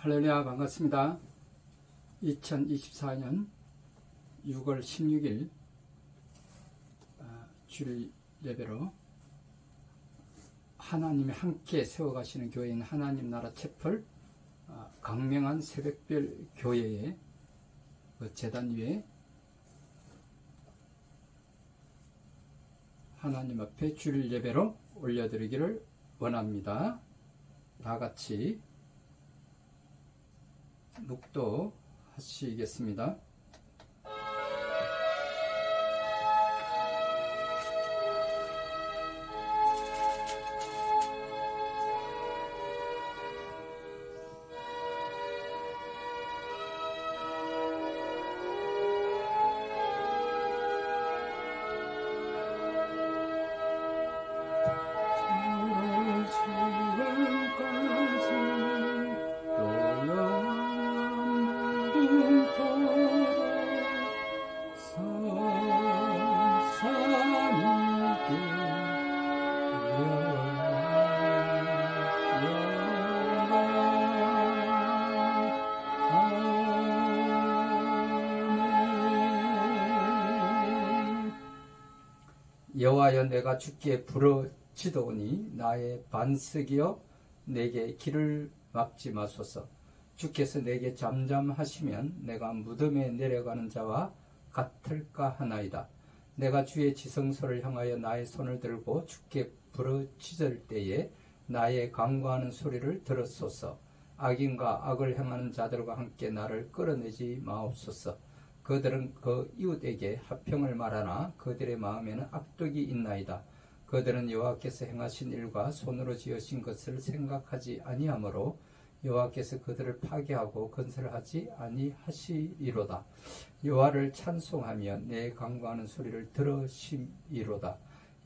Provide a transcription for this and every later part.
할렐루야, 반갑습니다. 2024년 6월 16일 주일 예배로 하나님이 함께 세워가시는 교회인 하나님 나라 채플 강명한 새벽별 교회의 제단 위에 하나님 앞에 주일 예배로 올려드리기를 원합니다. 다 같이 묵도하시겠습니다. 여호와여, 내가 주께 부르짖으오니 나의 반석이여 내게 길을 막지 마소서. 주께서 내게 잠잠하시면 내가 무덤에 내려가는 자와 같을까 하나이다. 내가 주의 지성소를 향하여 나의 손을 들고 주께 부르짖을 때에 나의 간구하는 소리를 들었소서. 악인과 악을 행하는 자들과 함께 나를 끌어내지 마옵소서. 그들은 그 이웃에게 화평을 말하나 그들의 마음에는 악독이 있나이다. 그들은 여호와께서 행하신 일과 손으로 지으신 것을 생각하지 아니하므로 여호와께서 그들을 파괴하고 건설하지 아니하시리로다. 여호와를 찬송하며 내 간구하는 소리를 들으심이로다.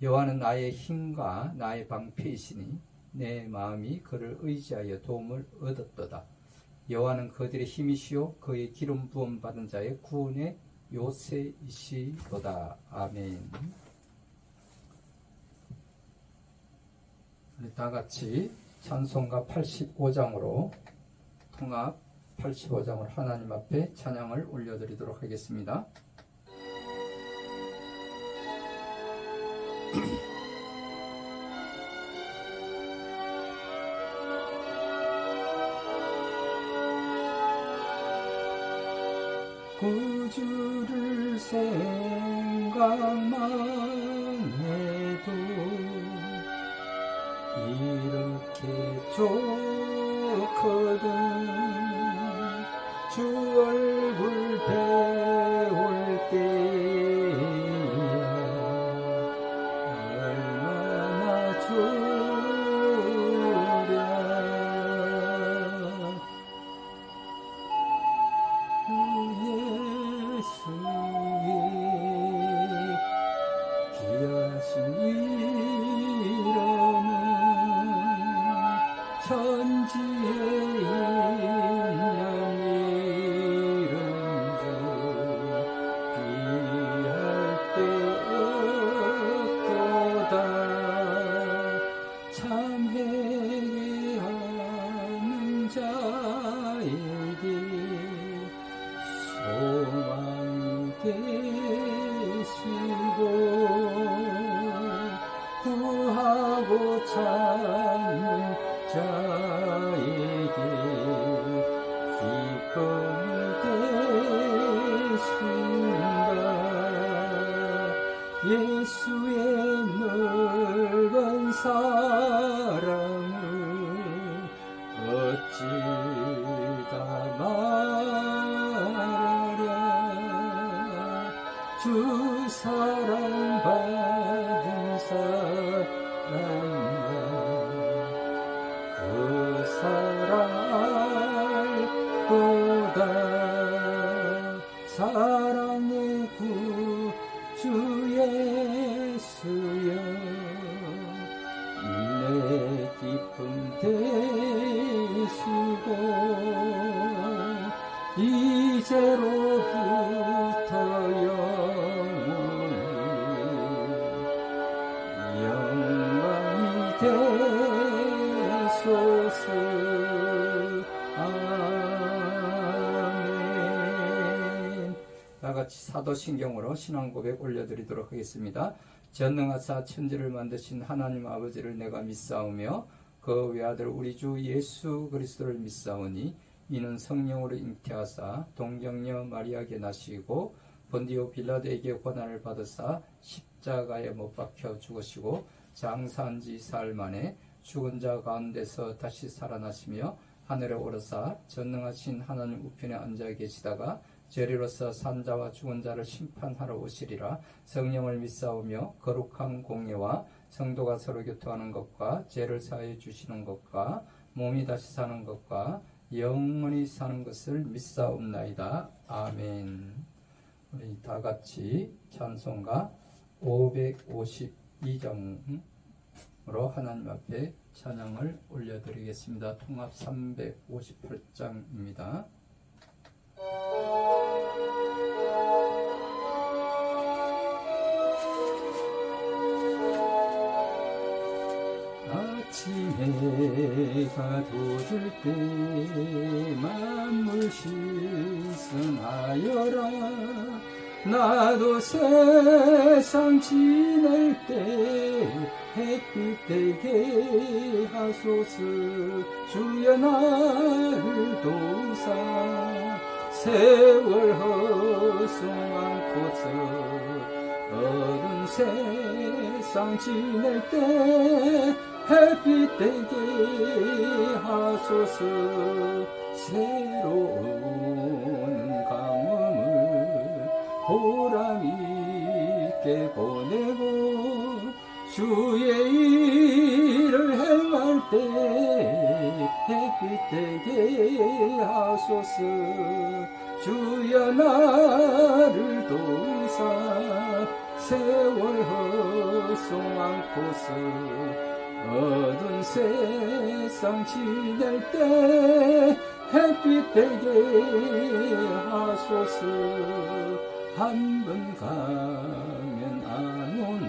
여호와는 나의 힘과 나의 방패이시니 내 마음이 그를 의지하여 도움을 얻었도다. 여호와는 그들의 힘이시요 그의 기름 부음 받은 자의 구원의 요새이시로다. 아멘. 우리 다 같이 찬송가 85장으로 통합 85장으로 하나님 앞에 찬양을 올려드리도록 하겠습니다. 구주를 생각만 해도 이렇게 좋거든. 주 얼굴 배울 때야 얼마나 좋으랴. 천지에 있는 이름 중 비할 데 없도다. 참 회개하는 자에게 소망이 되시고 구하고 찾는 자에게 기쁨이 되신다. 예수의 넓은 사랑을 어찌 다 말하랴. 주 사랑받은 사랑 그 사랑 알보다 사랑의 구주 예수여 내 기쁨 되시고 이제로부터 영원히 되소서. 같이 사도신경으로 신앙고백 올려드리도록 하겠습니다. 전능하사 천지를 만드신 하나님 아버지를 내가 믿사오며 그 외아들 우리 주 예수 그리스도를 믿사오니 이는 성령으로 잉태하사 동정녀 마리아에게 나시고 본디오 빌라도에게 고난을 받으사 십자가에 못 박혀 죽으시고 장사한 지 사흘 만에 죽은 자 가운데서 다시 살아나시며 하늘에 오르사 전능하신 하나님 우편에 앉아 계시다가 저리로서 산자와 죽은 자를 심판하러 오시리라. 성령을 믿사오며 거룩한 공예와 성도가 서로 교통하는 것과 죄를 사하여 주시는 것과 몸이 다시 사는 것과 영원히 사는 것을 믿사옵나이다. 아멘. 우리 다 같이 찬송가 552장으로 하나님 앞에 찬양을 올려드리겠습니다. 통합 358장입니다. 아침에 해가 돋을 때 만물 신성하여라. 나도 세상 지낼 때 햇빛 되게 하소서. 주여 나를 도우사 세월 허송않고서 어두운 세상 지낼 때 햇빛 되게 하소서. 새로운 가뭄을 보람 있게 보내고 주의 일을 행할 때 햇빛 되게 하소서. 주여 나를 도우사 세월 허송않고서 어두운 세상 지낼 때 햇빛 되게 하소서. 한 번 가면 안 오는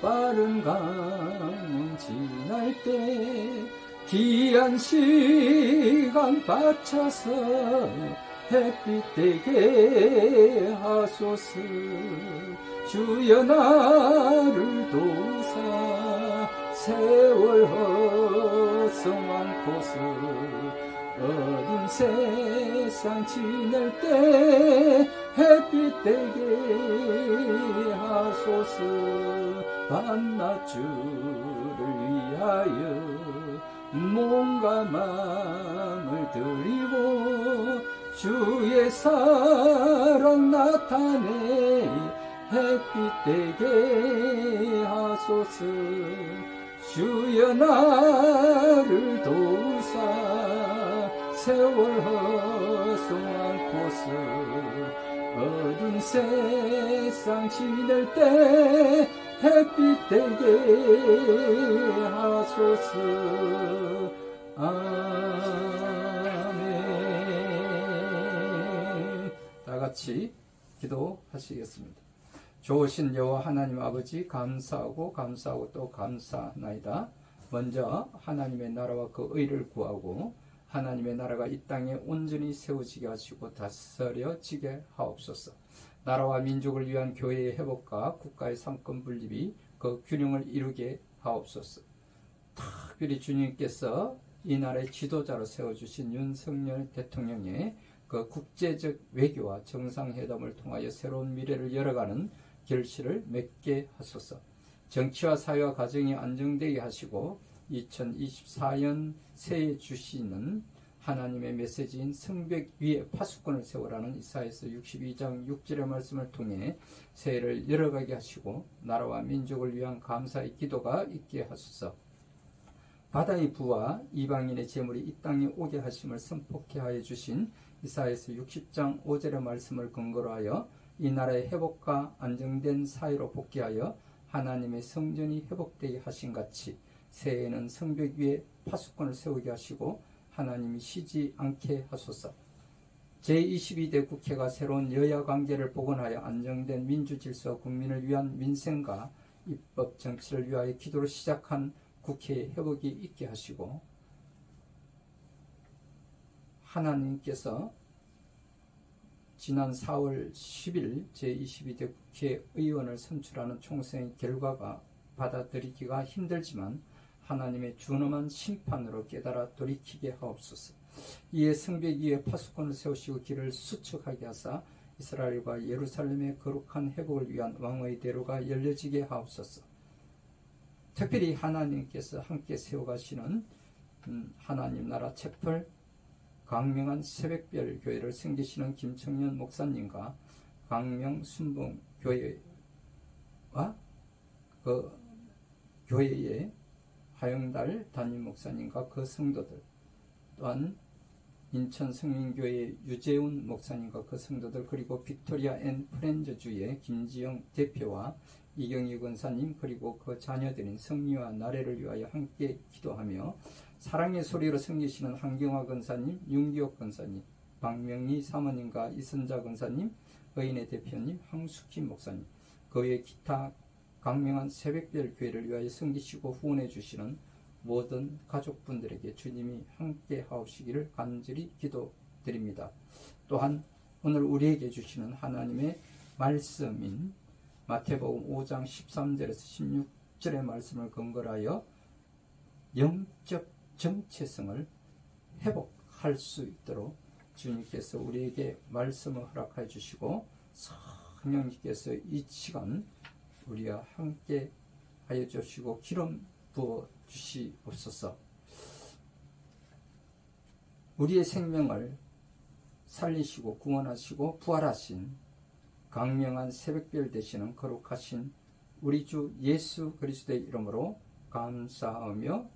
빠른 가뭄 지날 때 귀한 시간 바쳐서 햇빛 되게 하소서. 주여 나를 도우사 세월 허송않고서 어두운 세상 지낼 때 햇빛 되게 하소서. 밤낮 주를 위하여 몸과 마음을 드리고 주의 사랑 나타내 햇빛 되게 하소서. 주여 나를 도우사 세월 허송않고서 어두운 세상 지낼 때 햇빛 되게 하소서. 아멘. 다 같이 기도하시겠습니다. 좋으신 여호와 하나님 아버지, 감사하고 또 감사하나이다. 먼저 하나님의 나라와 그 의를 구하고 하나님의 나라가 이 땅에 온전히 세워지게 하시고 다스려지게 하옵소서. 나라와 민족을 위한 교회의 회복과 국가의 상권 분립이 그 균형을 이루게 하옵소서. 특별히 주님께서 이 나라의 지도자로 세워주신 윤석열 대통령의 그 국제적 외교와 정상회담을 통하여 새로운 미래를 열어가는 결실을 맺게 하소서. 정치와 사회와 가정이 안정되게 하시고 2024년 새해 주시는 하나님의 메시지인 성벽 위에 파수꾼을 세우라는 이사야서 62장 6절의 말씀을 통해 새해를 열어가게 하시고 나라와 민족을 위한 감사의 기도가 있게 하소서. 바다의 부와 이방인의 재물이 이 땅에 오게 하심을 선포케 하여 주신 이사야서 60장 5절의 말씀을 근거로 하여 이 나라의 회복과 안정된 사회로 복귀하여 하나님의 성전이 회복되게 하신 같이 새해에는 성벽 위에 파수꾼을 세우게 하시고 하나님이 쉬지 않게 하소서. 제22대 국회가 새로운 여야 관계를 복원하여 안정된 민주질서와 국민을 위한 민생과 입법 정치를 위하여 기도로 시작한 국회의 회복이 있게 하시고 하나님께서 지난 4월 10일 제22대 국회의원을 선출하는 총선의 결과가 받아들이기가 힘들지만 하나님의 준엄한 심판으로 깨달아 돌이키게 하옵소서. 이에 성벽 위에 파수꾼을 세우시고 길을 수축하게 하사 이스라엘과 예루살렘의 거룩한 회복을 위한 왕의 대로가 열려지게 하옵소서. 특별히 하나님께서 함께 세워가시는 하나님 나라 채플 광명한 새벽별 교회를 섬기시는 김청년 목사님과 광명 순봉교회와 그 교회의 화영달 담임 목사님과 그 성도들, 또한 인천 성민교회 유재훈 목사님과 그 성도들, 그리고 빅토리아 앤 프렌즈주의 김지영 대표와 이경희 권사님, 그리고 그 자녀들인 성리와 나래를 위하여 함께 기도하며 사랑의 소리로 섬기시는 한경화 권사님, 윤기옥 권사님, 박명희 사모님과 이선자 권사님, 의인의 대표님, 황숙희 목사님, 그 외 기타 광명한 새벽별 교회를 위하여 섬기시고 후원해 주시는 모든 가족분들에게 주님이 함께 하옵시기를 간절히 기도드립니다. 또한 오늘 우리에게 주시는 하나님의 말씀인 마태복음 5장 13절에서 16절의 말씀을 근거하여 영적 정체성을 회복할 수 있도록 주님께서 우리에게 말씀을 허락해 주시고 성령님께서 이 시간 우리와 함께 하여 주시고 기름 부어 주시옵소서. 우리의 생명을 살리시고 구원하시고 부활하신 광명한 새벽별 되시는 거룩하신 우리 주 예수 그리스도의 이름으로 감사하며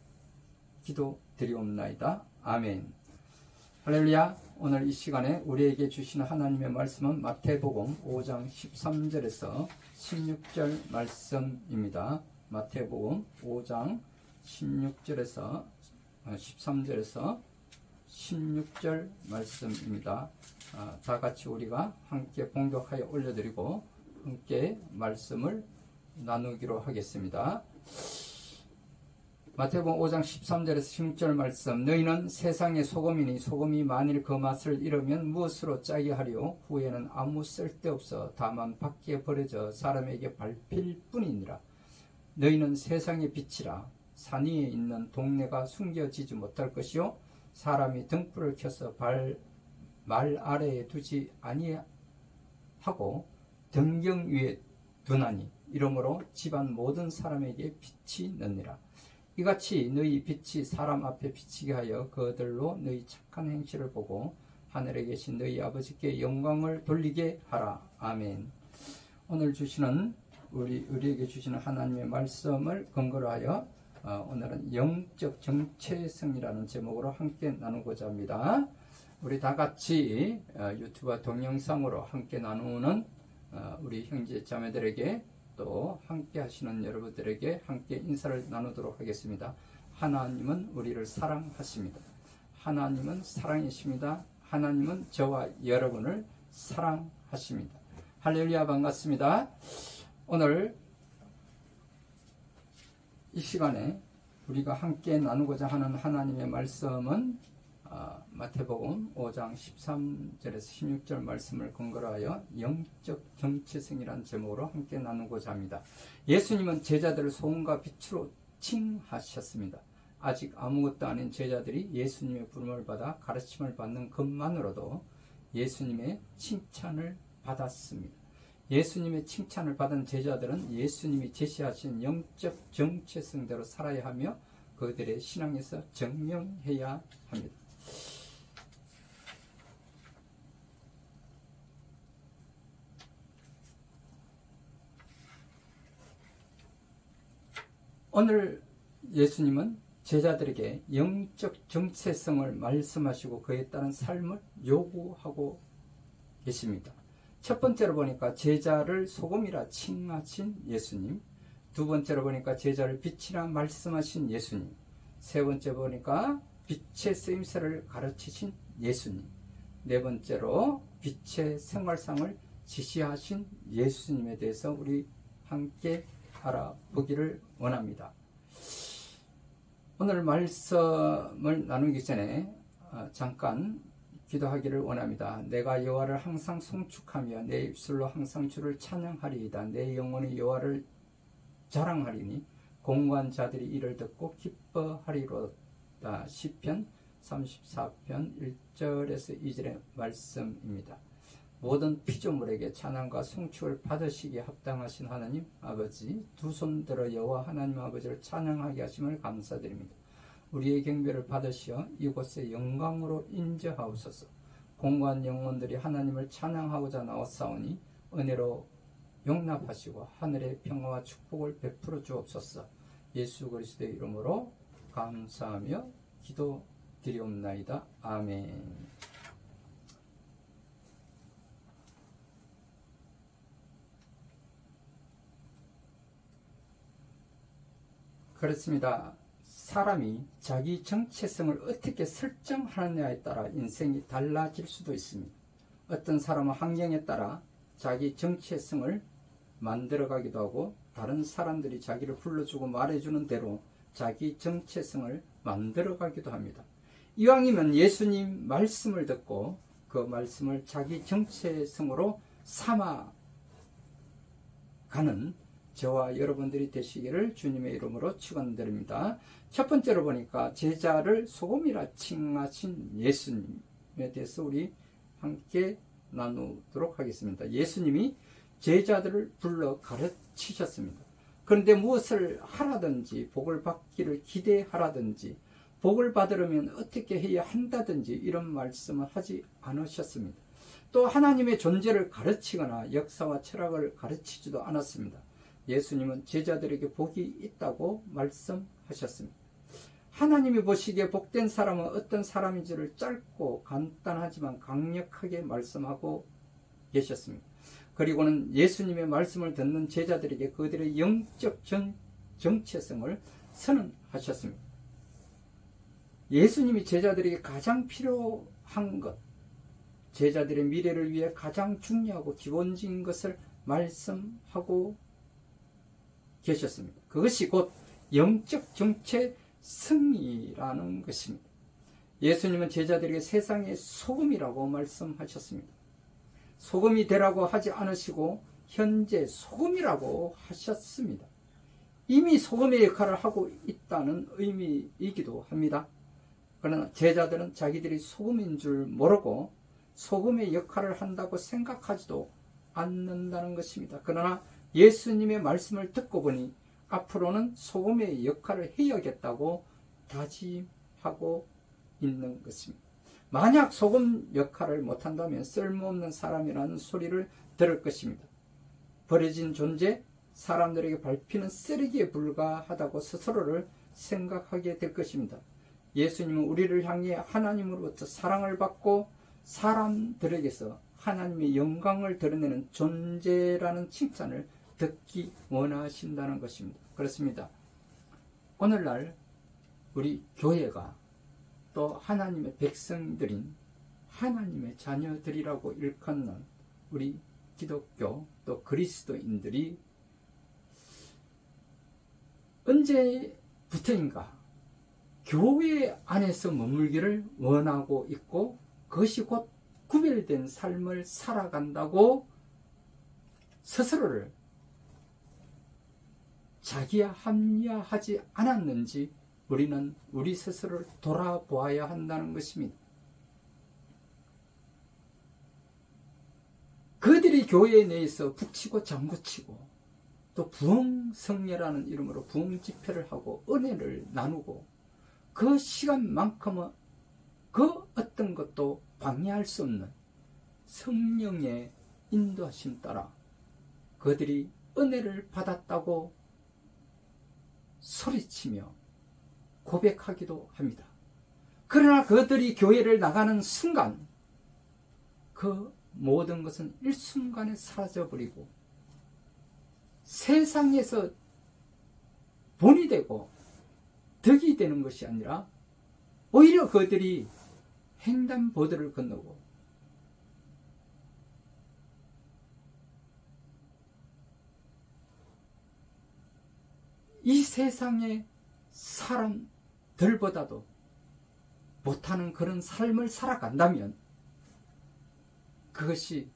기도드리옵나이다. 아멘. 할렐루야. 오늘 이 시간에 우리에게 주시는 하나님의 말씀은 마태복음 5장 13절에서 16절 말씀입니다. 마태복음 5장 16절에서 13절에서 16절 말씀입니다. 다 같이 우리가 함께 봉독하여 올려드리고 함께 말씀을 나누기로 하겠습니다. 마태복음 5장 13절에서 16절 말씀. 너희는 세상의 소금이니 소금이 만일 그 맛을 잃으면 무엇으로 짜게 하리요? 후에는 아무 쓸데없어 다만 밖에 버려져 사람에게 밟힐 뿐이니라. 너희는 세상의 빛이라. 산 위에 있는 동네가 숨겨지지 못할 것이요 사람이 등불을 켜서 말 아래에 두지 아니하고 등경 위에 두나니 이러므로 집안 모든 사람에게 빛이 나니라. 이같이 너희 빛이 사람 앞에 비치게 하여 그들로 너희 착한 행실을 보고 하늘에 계신 너희 아버지께 영광을 돌리게 하라. 아멘. 오늘 주시는 우리에게 주시는 하나님의 말씀을 근거로 하여 오늘은 영적 정체성이라는 제목으로 함께 나누고자 합니다. 우리 다 같이 유튜브 동영상으로 함께 나누는 우리 형제 자매들에게 또 함께 하시는 여러분들에게 함께 인사를 나누도록 하겠습니다. 하나님은 우리를 사랑하십니다. 하나님은 사랑이십니다. 하나님은 저와 여러분을 사랑하십니다. 할렐루야. 반갑습니다. 오늘 이 시간에 우리가 함께 나누고자 하는 하나님의 말씀은 마태복음 5장 13절에서 16절 말씀을 근거로 하여 영적 정체성이라는 제목으로 함께 나누고자 합니다. 예수님은 제자들을 소금과 빛으로 칭하셨습니다. 아직 아무것도 아닌 제자들이 예수님의 부름을 받아 가르침을 받는 것만으로도 예수님의 칭찬을 받았습니다. 예수님의 칭찬을 받은 제자들은 예수님이 제시하신 영적 정체성대로 살아야 하며 그들의 신앙에서 증명해야 합니다. 오늘 예수님은 제자들에게 영적 정체성을 말씀하시고 그에 따른 삶을 요구하고 계십니다. 첫 번째로 보니까 제자를 소금이라 칭하신 예수님, 두 번째로 보니까 제자를 빛이라 말씀하신 예수님, 세 번째 보니까 빛의 쓰임새를 가르치신 예수님, 네 번째로 빛의 생활상을 지시하신 예수님에 대해서 우리 함께 알아보기를 원합니다. 오늘 말씀을 나누기 전에 잠깐 기도하기를 원합니다. 내가 여호와를 항상 송축하며 내 입술로 항상 주를 찬양하리이다. 내 영혼이 여호와를 자랑하리니 공고한 자들이 이를 듣고 기뻐하리로다. 시편 34편 1절에서 2절의 말씀입니다. 모든 피조물에게 찬양과 송축을 받으시기에 합당하신 하나님 아버지, 두 손 들어 여호와 하나님 아버지를 찬양하게 하심을 감사드립니다. 우리의 경배를 받으시어 이곳에 영광으로 인정하옵소서. 공고한 영혼들이 하나님을 찬양하고자 나왔사오니 은혜로 용납하시고 하늘의 평화와 축복을 베풀어 주옵소서. 예수 그리스도의 이름으로 감사하며 기도드리옵나이다. 아멘. 그렇습니다. 사람이 자기 정체성을 어떻게 설정하느냐에 따라 인생이 달라질 수도 있습니다. 어떤 사람은 환경에 따라 자기 정체성을 만들어가기도 하고, 다른 사람들이 자기를 불러주고 말해주는 대로 자기 정체성을 만들어가기도 합니다. 이왕이면 예수님 말씀을 듣고 그 말씀을 자기 정체성으로 삼아가는 저와 여러분들이 되시기를 주님의 이름으로 축원드립니다. 첫 번째로 보니까 제자를 소금이라 칭하신 예수님에 대해서 우리 함께 나누도록 하겠습니다. 예수님이 제자들을 불러 가르치셨습니다. 그런데 무엇을 하라든지, 복을 받기를 기대하라든지, 복을 받으려면 어떻게 해야 한다든지 이런 말씀을 하지 않으셨습니다. 또 하나님의 존재를 가르치거나 역사와 철학을 가르치지도 않았습니다. 예수님은 제자들에게 복이 있다고 말씀하셨습니다. 하나님이 보시기에 복된 사람은 어떤 사람인지를 짧고 간단하지만 강력하게 말씀하고 계셨습니다. 그리고는 예수님의 말씀을 듣는 제자들에게 그들의 영적 정체성을 선언하셨습니다. 예수님이 제자들에게 가장 필요한 것, 제자들의 미래를 위해 가장 중요하고 기본적인 것을 말씀하고 계셨습니다. 그것이 곧 영적 정체성이라는 것입니다. 예수님은 제자들에게 세상의 소금이라고 말씀하셨습니다. 소금이 되라고 하지 않으시고 현재 소금이라고 하셨습니다. 이미 소금의 역할을 하고 있다는 의미이기도 합니다. 그러나 제자들은 자기들이 소금인 줄 모르고 소금의 역할을 한다고 생각하지도 않는다는 것입니다. 그러나 예수님의 말씀을 듣고 보니 앞으로는 소금의 역할을 해야겠다고 다짐하고 있는 것입니다. 만약 소금 역할을 못한다면 쓸모없는 사람이라는 소리를 들을 것입니다. 버려진 존재, 사람들에게 밟히는 쓰레기에 불과하다고 스스로를 생각하게 될 것입니다. 예수님은 우리를 향해 하나님으로부터 사랑을 받고 사람들에게서 하나님의 영광을 드러내는 존재라는 칭찬을 듣기 원하신다는 것입니다. 그렇습니다. 오늘날 우리 교회가 또 하나님의 백성들인 하나님의 자녀들이라고 일컫는 우리 기독교 또 그리스도인들이 언제부터인가 교회 안에서 머물기를 원하고 있고 그것이 곧 구별된 삶을 살아간다고 스스로를 자기야 합리화하지 않았는지 우리는 우리 스스로를 돌아보아야 한다는 것입니다. 그들이 교회 내에서 북치고 장구치고 또 부흥성례라는 이름으로 부흥집회를 하고 은혜를 나누고 그 시간만큼은 그 어떤 것도 방해할 수 없는 성령의 인도하심 따라 그들이 은혜를 받았다고 소리치며 고백하기도 합니다. 그러나 그들이 교회를 나가는 순간 그 모든 것은 일순간에 사라져버리고 세상에서 본이 되고 덕이 되는 것이 아니라 오히려 그들이 횡단보도를 건너고 이 세상의 사람들보다도 못하는 그런 삶을 살아간다면 그것이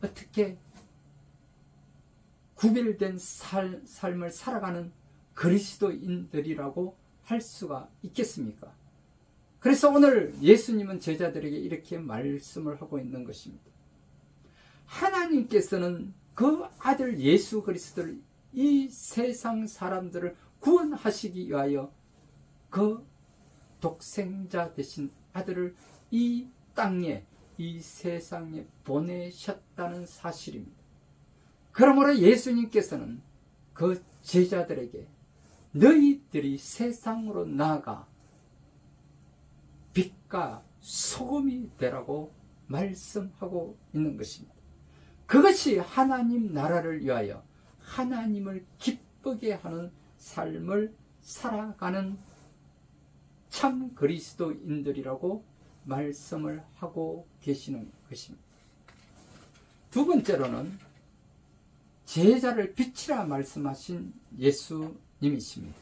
어떻게 구별된 삶을 살아가는 그리스도인들이라고 할 수가 있겠습니까? 그래서 오늘 예수님은 제자들에게 이렇게 말씀을 하고 있는 것입니다. 하나님께서는 그 아들 예수 그리스도를 이 세상 사람들을 구원하시기 위하여 그 독생자 되신 아들을 이 땅에, 이 세상에 보내셨다는 사실입니다. 그러므로 예수님께서는 그 제자들에게 너희들이 세상으로 나아가 빛과 소금이 되라고 말씀하고 있는 것입니다. 그것이 하나님 나라를 위하여 하나님을 기쁘게 하는 삶을 살아가는 참 그리스도인들이라고 말씀을 하고 계시는 것입니다. 두 번째로는 제자를 빛이라 말씀하신 예수님이십니다.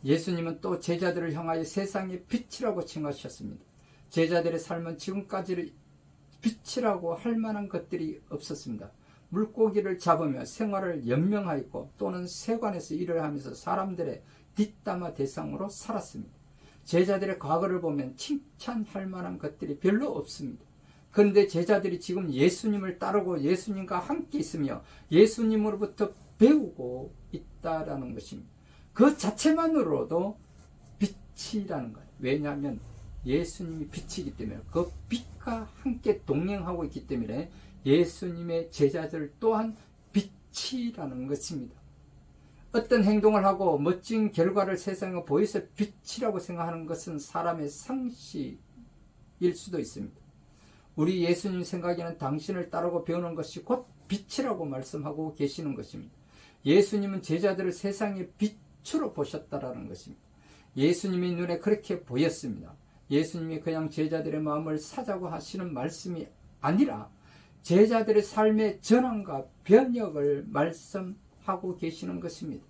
예수님은 또 제자들을 향하여 세상의 빛이라고 칭하셨습니다. 제자들의 삶은 지금까지 빛이라고 할 만한 것들이 없었습니다. 물고기를 잡으며 생활을 연명하였고 또는 세관에서 일을 하면서 사람들의 뒷담화 대상으로 살았습니다. 제자들의 과거를 보면 칭찬할 만한 것들이 별로 없습니다. 그런데 제자들이 지금 예수님을 따르고 예수님과 함께 있으며 예수님으로부터 배우고 있다라는 것입니다. 그 자체만으로도 빛이라는 거예요. 왜냐하면 예수님이 빛이기 때문에 그 빛과 함께 동행하고 있기 때문에 예수님의 제자들 또한 빛이라는 것입니다. 어떤 행동을 하고 멋진 결과를 세상에 보여서 빛이라고 생각하는 것은 사람의 상식일 수도 있습니다. 우리 예수님 생각에는 당신을 따르고 배우는 것이 곧 빛이라고 말씀하고 계시는 것입니다. 예수님은 제자들을 세상의 빛으로 보셨다라는 것입니다. 예수님의 눈에 그렇게 보였습니다. 예수님이 그냥 제자들의 마음을 사자고 하시는 말씀이 아니라 제자들의 삶의 전환과 변혁을 말씀하고 계시는 것입니다.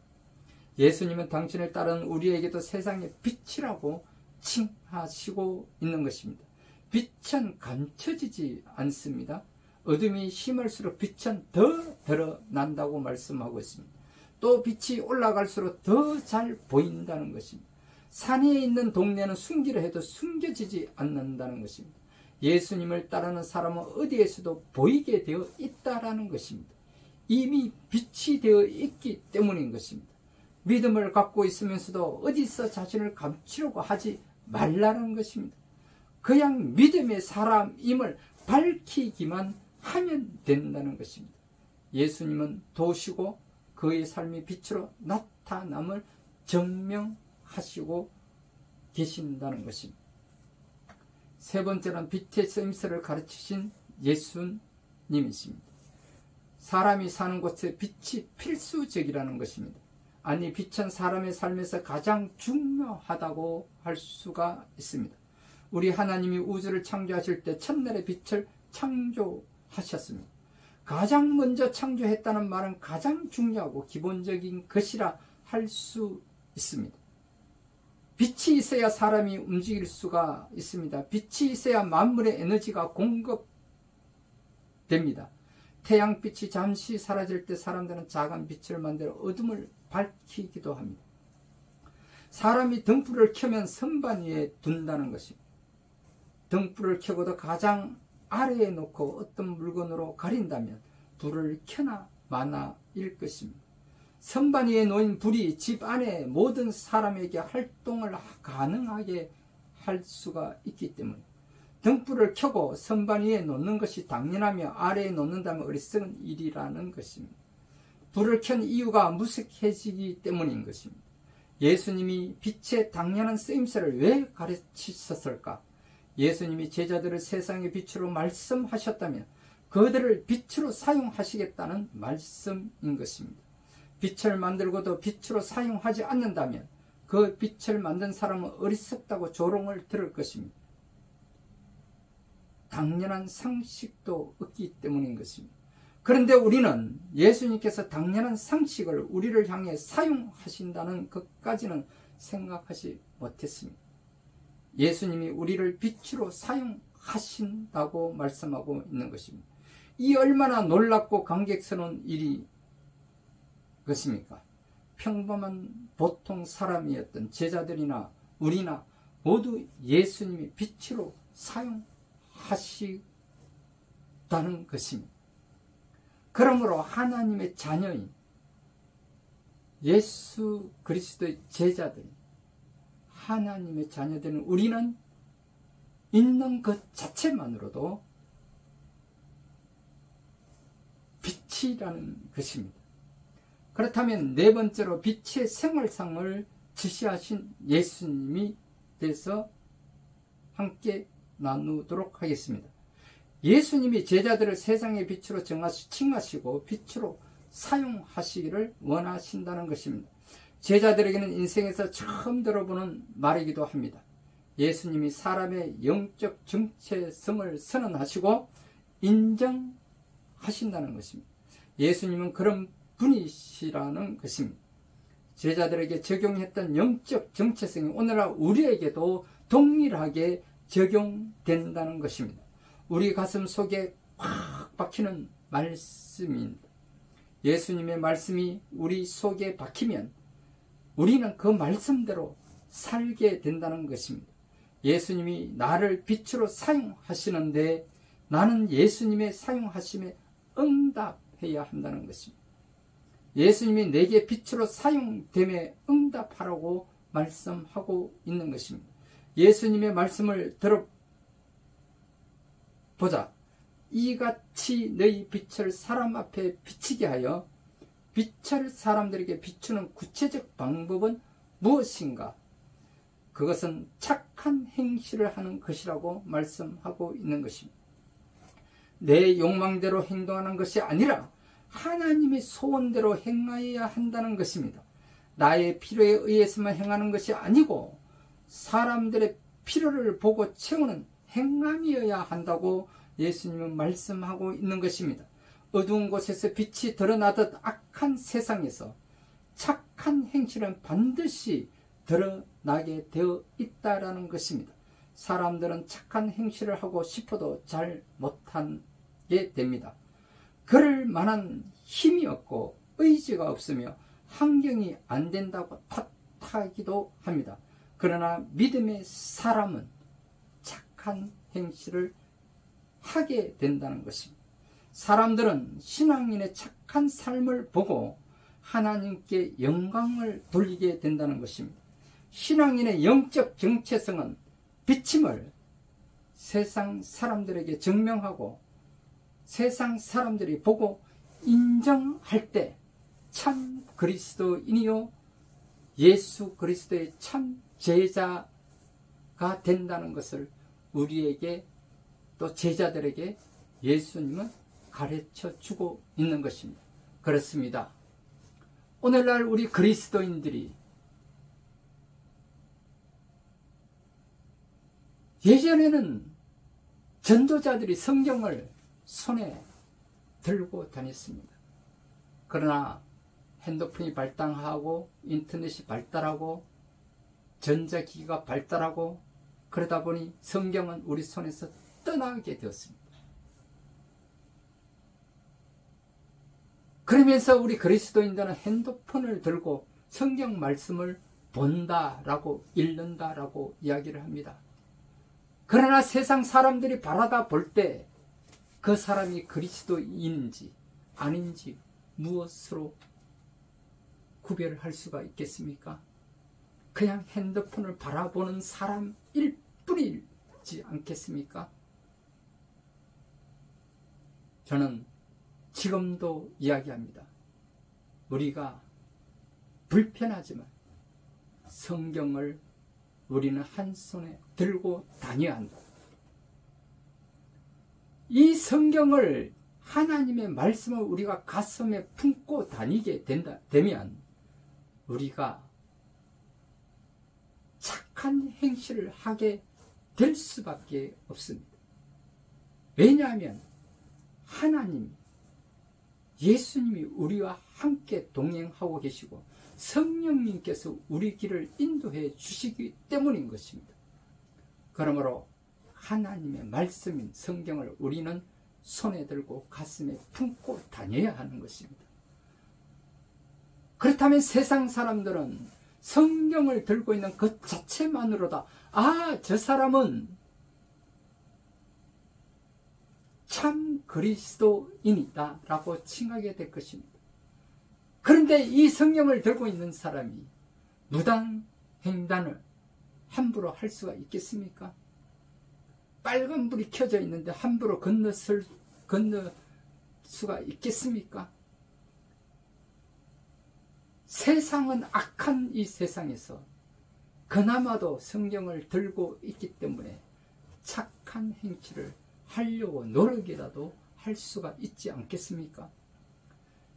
예수님은 당신을 따르는 우리에게도 세상의 빛이라고 칭하시고 있는 것입니다. 빛은 감춰지지 않습니다. 어둠이 심할수록 빛은 더 드러난다고 말씀하고 있습니다. 또 빛이 올라갈수록 더 잘 보인다는 것입니다. 산에 있는 동네는 숨기려 해도 숨겨지지 않는다는 것입니다. 예수님을 따르는 사람은 어디에서도 보이게 되어 있다라는 것입니다. 이미 빛이 되어 있기 때문인 것입니다. 믿음을 갖고 있으면서도 어디서 자신을 감추려고 하지 말라는 것입니다. 그냥 믿음의 사람임을 밝히기만 하면 된다는 것입니다. 예수님은 도시고 그의 삶이 빛으로 나타남을 증명하시고 계신다는 것입니다. 세 번째는 빛의 쓰임새를 가르치신 예수님이십니다. 사람이 사는 곳에 빛이 필수적이라는 것입니다. 아니, 빛은 사람의 삶에서 가장 중요하다고 할 수가 있습니다. 우리 하나님이 우주를 창조하실 때 첫날의 빛을 창조하셨습니다. 가장 먼저 창조했다는 말은 가장 중요하고 기본적인 것이라 할 수 있습니다. 빛이 있어야 사람이 움직일 수가 있습니다. 빛이 있어야 만물의 에너지가 공급됩니다. 태양빛이 잠시 사라질 때 사람들은 작은 빛을 만들어 어둠을 밝히기도 합니다. 사람이 등불을 켜면 선반 위에 둔다는 것입니다. 등불을 켜고도 가장 아래에 놓고 어떤 물건으로 가린다면 불을 켜나 마나일 것입니다. 선반 위에 놓인 불이 집 안에 모든 사람에게 활동을 가능하게 할 수가 있기 때문에 등불을 켜고 선반 위에 놓는 것이 당연하며 아래에 놓는다면 어리석은 일이라는 것입니다. 불을 켠 이유가 무색해지기 때문인 것입니다. 예수님이 빛의 당연한 쓰임새를 왜 가르치셨을까? 예수님이 제자들을 세상의 빛으로 말씀하셨다면 그들을 빛으로 사용하시겠다는 말씀인 것입니다. 빛을 만들고도 빛으로 사용하지 않는다면 그 빛을 만든 사람은 어리석다고 조롱을 들을 것입니다. 당연한 상식도 없기 때문인 것입니다. 그런데 우리는 예수님께서 당연한 상식을 우리를 향해 사용하신다는 것까지는 생각하지 못했습니다. 예수님이 우리를 빛으로 하신다고 말씀하고 있는 것입니다. 이 얼마나 놀랍고 감격스러운 일이 것입니까? 평범한 보통 사람이었던 제자들이나 우리나 모두 예수님이 빛으로 사용하시다는 것입니다. 그러므로 하나님의 자녀인 예수 그리스도의 제자들이, 하나님의 자녀들은 우리는 있는 것 자체만으로도 빛이라는 것입니다. 그렇다면 네 번째로 빛의 생활상을 지시하신 예수님이 대해서 함께 나누도록 하겠습니다. 예수님이 제자들을 세상의 빛으로 칭하시고 빛으로 사용하시기를 원하신다는 것입니다. 제자들에게는 인생에서 처음 들어보는 말이기도 합니다. 예수님이 사람의 영적 정체성을 선언하시고 인정하신다는 것입니다. 예수님은 그런 분이시라는 것입니다. 제자들에게 적용했던 영적 정체성이 오늘날 우리에게도 동일하게 적용된다는 것입니다. 우리 가슴 속에 꽉 박히는 말씀입니다. 예수님의 말씀이 우리 속에 박히면 우리는 그 말씀대로 살게 된다는 것입니다. 예수님이 나를 빛으로 사용하시는데 나는 예수님의 사용하심에 응답해야 한다는 것입니다. 예수님이 내게 빛으로 사용됨에 응답하라고 말씀하고 있는 것입니다. 예수님의 말씀을 들어보자. 이같이 너희 빛을 사람 앞에 비치게 하여, 빛을 사람들에게 비추는 구체적 방법은 무엇인가? 그것은 착한 행실을 하는 것이라고 말씀하고 있는 것입니다. 내 욕망대로 행동하는 것이 아니라 하나님의 소원대로 행하여야 한다는 것입니다. 나의 필요에 의해서만 행하는 것이 아니고 사람들의 필요를 보고 채우는 행함이어야 한다고 예수님은 말씀하고 있는 것입니다. 어두운 곳에서 빛이 드러나듯 악한 세상에서 착한 행실은 반드시 드러나게 되어 있다라는 것입니다. 사람들은 착한 행실을 하고 싶어도 잘 못하게 됩니다. 그럴 만한 힘이 없고 의지가 없으며 환경이 안 된다고 탓하기도 합니다. 그러나 믿음의 사람은 착한 행실을 하게 된다는 것입니다. 사람들은 신앙인의 착한 삶을 보고 하나님께 영광을 돌리게 된다는 것입니다. 신앙인의 영적 정체성은 비침을 세상 사람들에게 증명하고 세상 사람들이 보고 인정할 때 참 그리스도인이요 예수 그리스도의 참 제자가 된다는 것을 우리에게 또 제자들에게 예수님은 가르쳐 주고 있는 것입니다. 그렇습니다. 오늘날 우리 그리스도인들이 예전에는 전도자들이 성경을 손에 들고 다녔습니다. 그러나 핸드폰이 발달하고 인터넷이 발달하고 전자기기가 발달하고 그러다 보니 성경은 우리 손에서 떠나게 되었습니다. 그러면서 우리 그리스도인들은 핸드폰을 들고 성경 말씀을 본다라고 읽는다라고 이야기를 합니다. 그러나 세상 사람들이 바라다 볼 때 그 사람이 그리스도인인지 아닌지 무엇으로 구별을 할 수가 있겠습니까? 그냥 핸드폰을 바라보는 사람일 뿐이지 않겠습니까? 저는 지금도 이야기합니다. 우리가 불편하지만 성경을 우리는 한 손에 들고 다녀야 한다. 이 성경을 하나님의 말씀을 우리가 가슴에 품고 다니게 되면 우리가 착한 행실을 하게 될 수밖에 없습니다. 왜냐하면 하나님, 예수님이 우리와 함께 동행하고 계시고 성령님께서 우리 길을 인도해 주시기 때문인 것입니다. 그러므로 하나님의 말씀인 성경을 우리는 손에 들고 가슴에 품고 다녀야 하는 것입니다. 그렇다면 세상 사람들은 성경을 들고 있는 그 자체만으로도 저 사람은 참 그리스도인이다 라고 칭하게 될 것입니다. 그런데 이 성경을 들고 있는 사람이 무단 횡단을 함부로 할 수가 있겠습니까? 빨간불이 켜져 있는데 함부로 건널 수가 있겠습니까? 세상은 악한 이 세상에서 그나마도 성경을 들고 있기 때문에 착한 행치를 하려고 노력이라도 할 수가 있지 않겠습니까?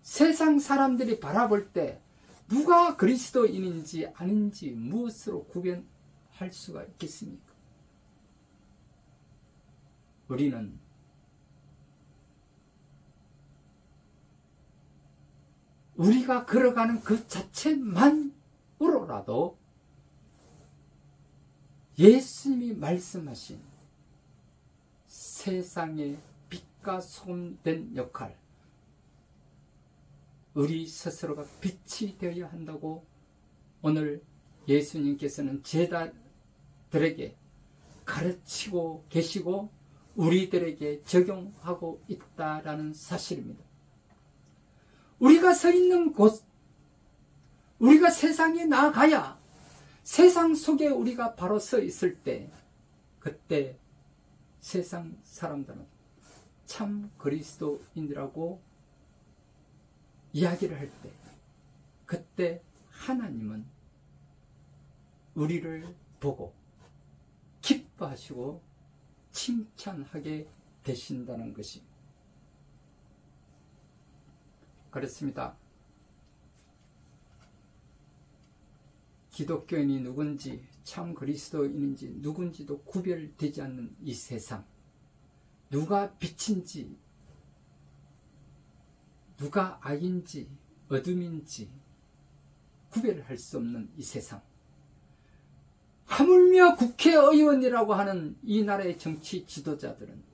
세상 사람들이 바라볼 때 누가 그리스도인인지 아닌지 무엇으로 구별할 수가 있겠습니까? 우리는 우리가 걸어가는 그 자체만으로라도 예수님이 말씀하신 세상의 빛과 소금 된 역할, 우리 스스로가 빛이 되어야 한다고 오늘 예수님께서는 제자들에게 가르치고 계시고 우리들에게 적용하고 있다라는 사실입니다. 우리가 서 있는 곳, 우리가 세상에 나아가야 세상 속에 우리가 바로 서 있을 때, 그때 세상 사람들은 참 그리스도인이라고 이야기를 할 때, 그때 하나님은 우리를 보고 기뻐하시고 칭찬하게 되신다는 것입니다. 그렇습니다. 기독교인이 누군지 참 그리스도인인지 누군지도 구별되지 않는 이 세상, 누가 빛인지 누가 악인지 어둠인지 구별할 수 없는 이 세상, 하물며 국회의원이라고 하는 이 나라의 정치 지도자들은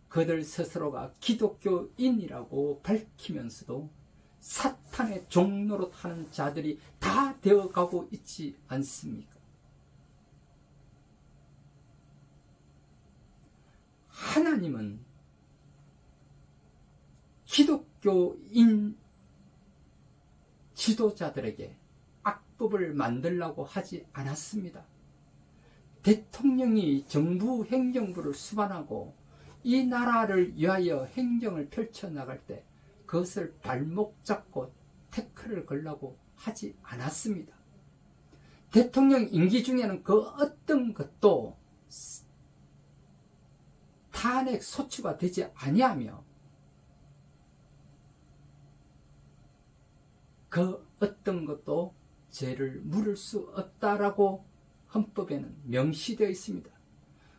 그들 스스로가 기독교인이라고 밝히면서도 사탄의 종로로 타는 자들이 다 되어가고 있지 않습니까? 하나님은 기독교인 지도자들에게 악법을 만들라고 하지 않았습니다. 대통령이 정부 행정부를 수반하고 이 나라를 위하여 행정을 펼쳐나갈 때 그것을 발목 잡고 태클을 걸라고 하지 않았습니다. 대통령 임기 중에는 그 어떤 것도 탄핵 소추가 되지 아니하며 그 어떤 것도 죄를 물을 수 없다라고 헌법에는 명시되어 있습니다.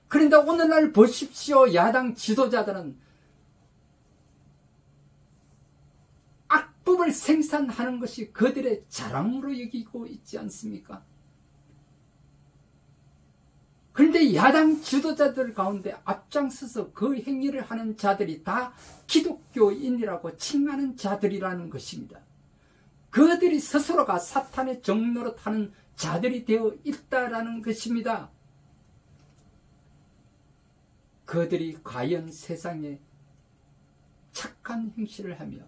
그런데 오늘날 보십시오. 야당 지도자들은 악법을 생산하는 것이 그들의 자랑으로 여기고 있지 않습니까? 그런데 야당 지도자들 가운데 앞장서서 그 행위를 하는 자들이 다 기독교인이라고 칭하는 자들이라는 것입니다. 그들이 스스로가 사탄의 종로로 타는 자들이 되어 있다라는 것입니다. 그들이 과연 세상에 착한 행실을 하며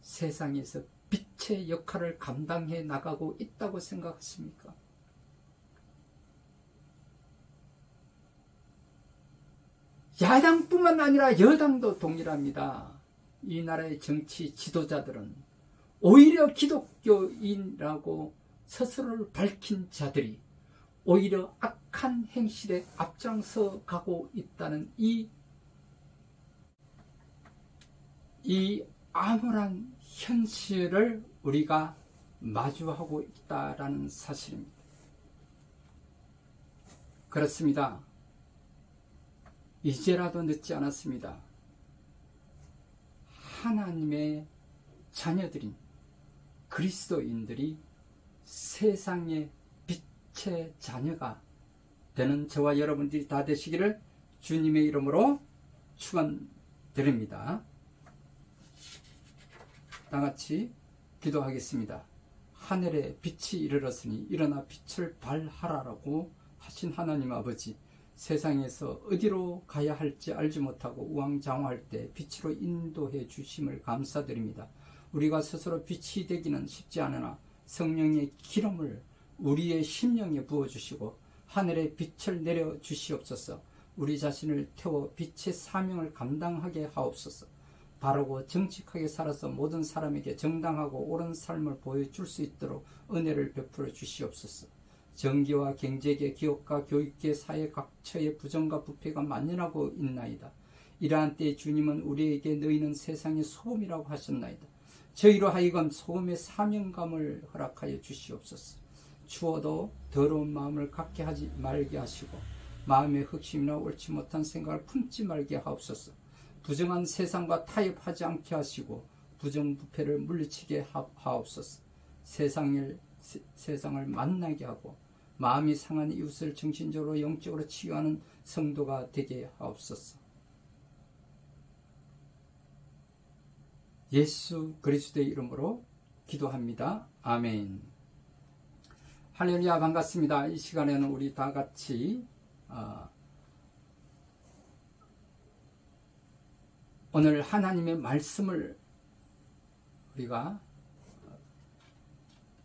세상에서 빛의 역할을 감당해 나가고 있다고 생각하십니까? 야당뿐만 아니라 여당도 동일합니다. 이 나라의 정치 지도자들은 오히려 기독교인이라고 스스로를 밝힌 자들이 오히려 악한 행실에 앞장서 가고 있다는 이 암울한 현실을 우리가 마주하고 있다는 사실입니다. 그렇습니다. 이제라도 늦지 않았습니다. 하나님의 자녀들인 그리스도인들이 세상의 빛의 자녀가 되는 저와 여러분들이 다 되시기를 주님의 이름으로 축원드립니다. 다 같이 기도하겠습니다. 하늘에 빛이 이르렀으니 일어나 빛을 발하라라고 하신 하나님 아버지, 세상에서 어디로 가야 할지 알지 못하고 우왕좌왕할 때 빛으로 인도해 주심을 감사드립니다. 우리가 스스로 빛이 되기는 쉽지 않으나 성령의 기름을 우리의 심령에 부어주시고 하늘에 빛을 내려주시옵소서. 우리 자신을 태워 빛의 사명을 감당하게 하옵소서. 바르고 정직하게 살아서 모든 사람에게 정당하고 옳은 삶을 보여줄 수 있도록 은혜를 베풀어 주시옵소서. 정기와 경제계, 기업가, 교육계, 사회 각처의 부정과 부패가 만연하고 있나이다. 이러한 때에 주님은 우리에게 너희는 세상의 소금이라고 하셨나이다. 저희로 하여금 소금의 사명감을 허락하여 주시옵소서. 추워도 더러운 마음을 갖게 하지 말게 하시고 마음의 흑심이나 옳지 못한 생각을 품지 말게 하옵소서. 부정한 세상과 타협하지 않게 하시고 부정부패를 물리치게 하옵소서. 세상을 만나게 하고 마음이 상한 이웃을 정신적으로 영적으로 치유하는 성도가 되게 하옵소서. 예수 그리스도의 이름으로 기도합니다. 아멘. 할렐루야, 반갑습니다. 이 시간에는 우리 다 같이 오늘 하나님의 말씀을 우리가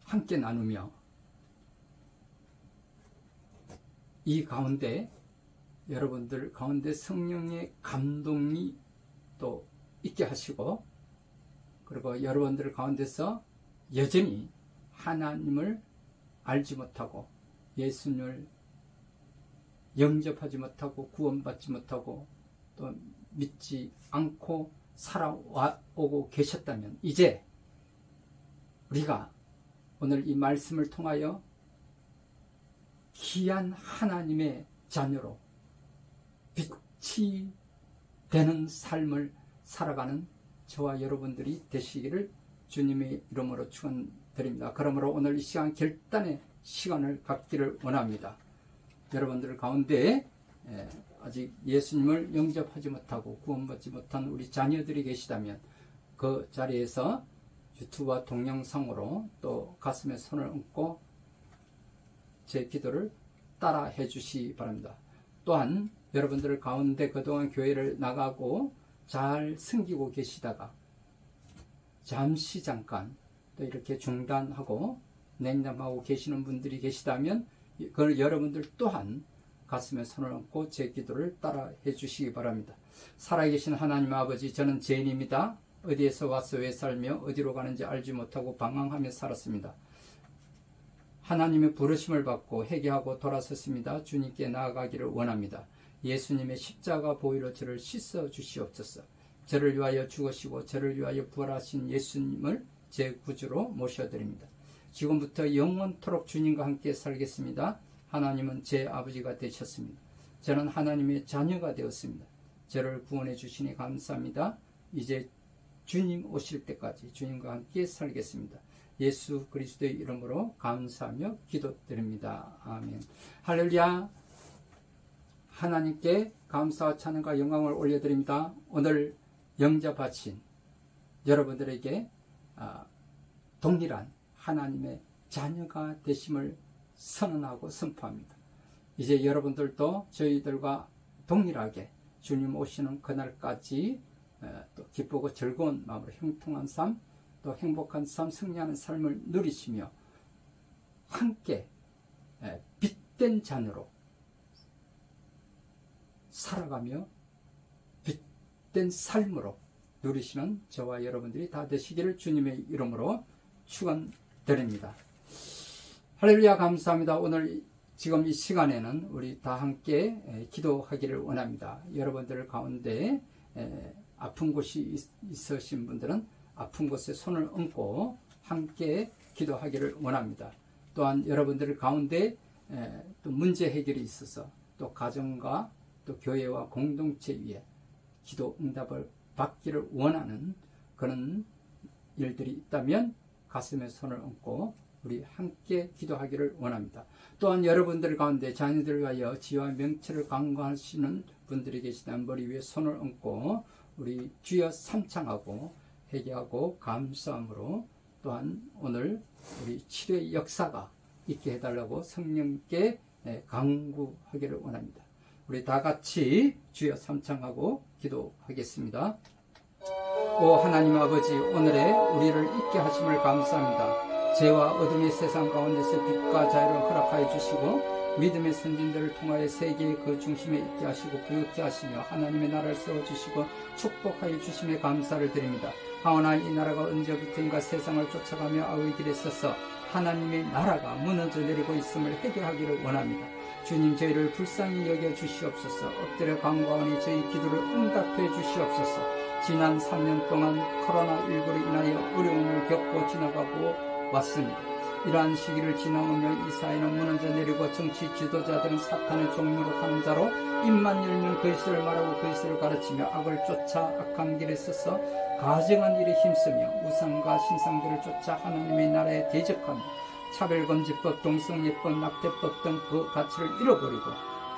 함께 나누며 이 가운데 여러분들 가운데 성령의 감동이 또 있게 하시고, 그리고 여러분들 가운데서 여전히 하나님을 알지 못하고 예수님을 영접하지 못하고 구원받지 못하고 또 믿지 않고 살아오고 계셨다면, 이제 우리가 오늘 이 말씀을 통하여 귀한 하나님의 자녀로 빛이 되는 삶을 살아가는 저와 여러분들이 되시기를 주님의 이름으로 축원드립니다. 그러므로 오늘 이 시간 결단의 시간을 갖기를 원합니다. 여러분들 가운데 아직 예수님을 영접하지 못하고 구원받지 못한 우리 자녀들이 계시다면 그 자리에서 유튜브와 동영상으로 또 가슴에 손을 얹고 제 기도를 따라 해주시기 바랍니다. 또한 여러분들 가운데 그동안 교회를 나가고 잘 섬기고 계시다가 잠깐 또 이렇게 중단하고 냉담하고 계시는 분들이 계시다면 그걸 여러분들 또한 가슴에 손을 얹고 제 기도를 따라 해주시기 바랍니다. 살아계신 하나님 아버지, 저는 죄인입니다. 어디에서 와서 왜 살며 어디로 가는지 알지 못하고 방황하며 살았습니다. 하나님의 부르심을 받고 회개하고 돌아섰습니다. 주님께 나아가기를 원합니다. 예수님의 십자가 보혈로 저를 씻어 주시옵소서. 저를 위하여 죽으시고 저를 위하여 부활하신 예수님을 제 구주로 모셔드립니다. 지금부터 영원토록 주님과 함께 살겠습니다. 하나님은 제 아버지가 되셨습니다. 저는 하나님의 자녀가 되었습니다. 저를 구원해 주시니 감사합니다. 이제 주님 오실 때까지 주님과 함께 살겠습니다. 예수 그리스도의 이름으로 감사하며 기도드립니다. 아멘. 할렐루야. 하나님께 감사와 찬양과 영광을 올려드립니다. 오늘 영접하신 여러분들에게 동일한 하나님의 자녀가 되심을 선언하고 선포합니다. 이제 여러분들도 저희들과 동일하게 주님 오시는 그날까지 또 기쁘고 즐거운 마음으로 형통한 삶, 또 행복한 삶, 승리하는 삶을 누리시며 함께 빛된 자녀로 살아가며 빛된 삶으로 누리시는 저와 여러분들이 다 되시기를 주님의 이름으로 축원드립니다. 할렐루야, 감사합니다. 오늘 지금 이 시간에는 우리 다 함께 기도하기를 원합니다. 여러분들 가운데 아픈 곳이 있으신 분들은 아픈 곳에 손을 얹고 함께 기도하기를 원합니다. 또한 여러분들 가운데 또 문제 해결이 있어서 또 가정과 또 교회와 공동체 위에 기도 응답을 받기를 원하는 그런 일들이 있다면 가슴에 손을 얹고 우리 함께 기도하기를 원합니다. 또한 여러분들 가운데 자녀들을 위하여 지와 명철을 강구하시는 분들이 계시다면 머리 위에 손을 얹고 우리 주여 삼창하고 회개하고 감사함으로 또한 오늘 우리 치료의 역사가 있게 해달라고 성령께 강구하기를 원합니다. 우리 다 같이 주여 삼창하고 기도하겠습니다. 오 하나님 아버지, 오늘의 우리를 있게 하심을 감사합니다. 죄와 어둠의 세상 가운데서 빛과 자유를 허락하여 주시고 믿음의 선진들을 통하여 세계의 그 중심에 있게 하시고 부욕게 하시며 하나님의 나라를 세워주시고 축복하여 주심에 감사를 드립니다. 하오나 이 나라가 언제부터인가 세상을 쫓아가며 악의 길에 서서 하나님의 나라가 무너져 내리고 있음을 해결하기를 원합니다. 주님, 저희를 불쌍히 여겨 주시옵소서. 엎드려 간구하오니 저희 기도를 응답해 주시옵소서. 지난 3년 동안 코로나19로 인하여 어려움을 겪고 지나가고 왔습니다. 이러한 시기를 지나오며 이 사회는 무너져 내리고 정치 지도자들은 사탄의 종로로 가는 자로 입만 열면 그리스도를 말하고 그리스도를 가르치며 악을 쫓아 악한 길에 서서 가증한 일에 힘쓰며 우상과 신상들을 쫓아 하나님의 나라에 대적하며 차별금지법, 동성예법, 낙태법 등 그 가치를 잃어버리고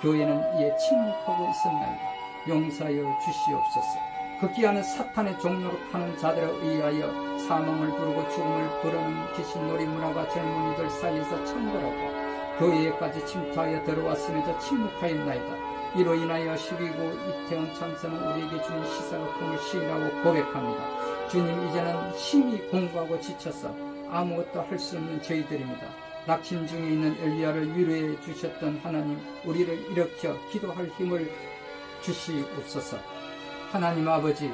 교회는 이에 침묵하고 있었나이다. 용서하여 주시옵소서. 극기하는 사탄의 종로로 타는 자들에 의하여 사망을 부르고 죽음을 부르는 귀신놀이 문화가 젊은이들 사이에서 창궐하고 교회에까지 침투하여 들어왔음에도 침묵하였나이다. 이로 인하여 12구 이태원 참사는 우리에게 주는 시사가 큼을 시인하고 고백합니다. 주님, 이제는 심히 공부하고 지쳐서 아무것도 할 수 없는 저희들입니다. 낙심 중에 있는 엘리야를 위로해 주셨던 하나님, 우리를 일으켜 기도할 힘을 주시옵소서. 하나님 아버지,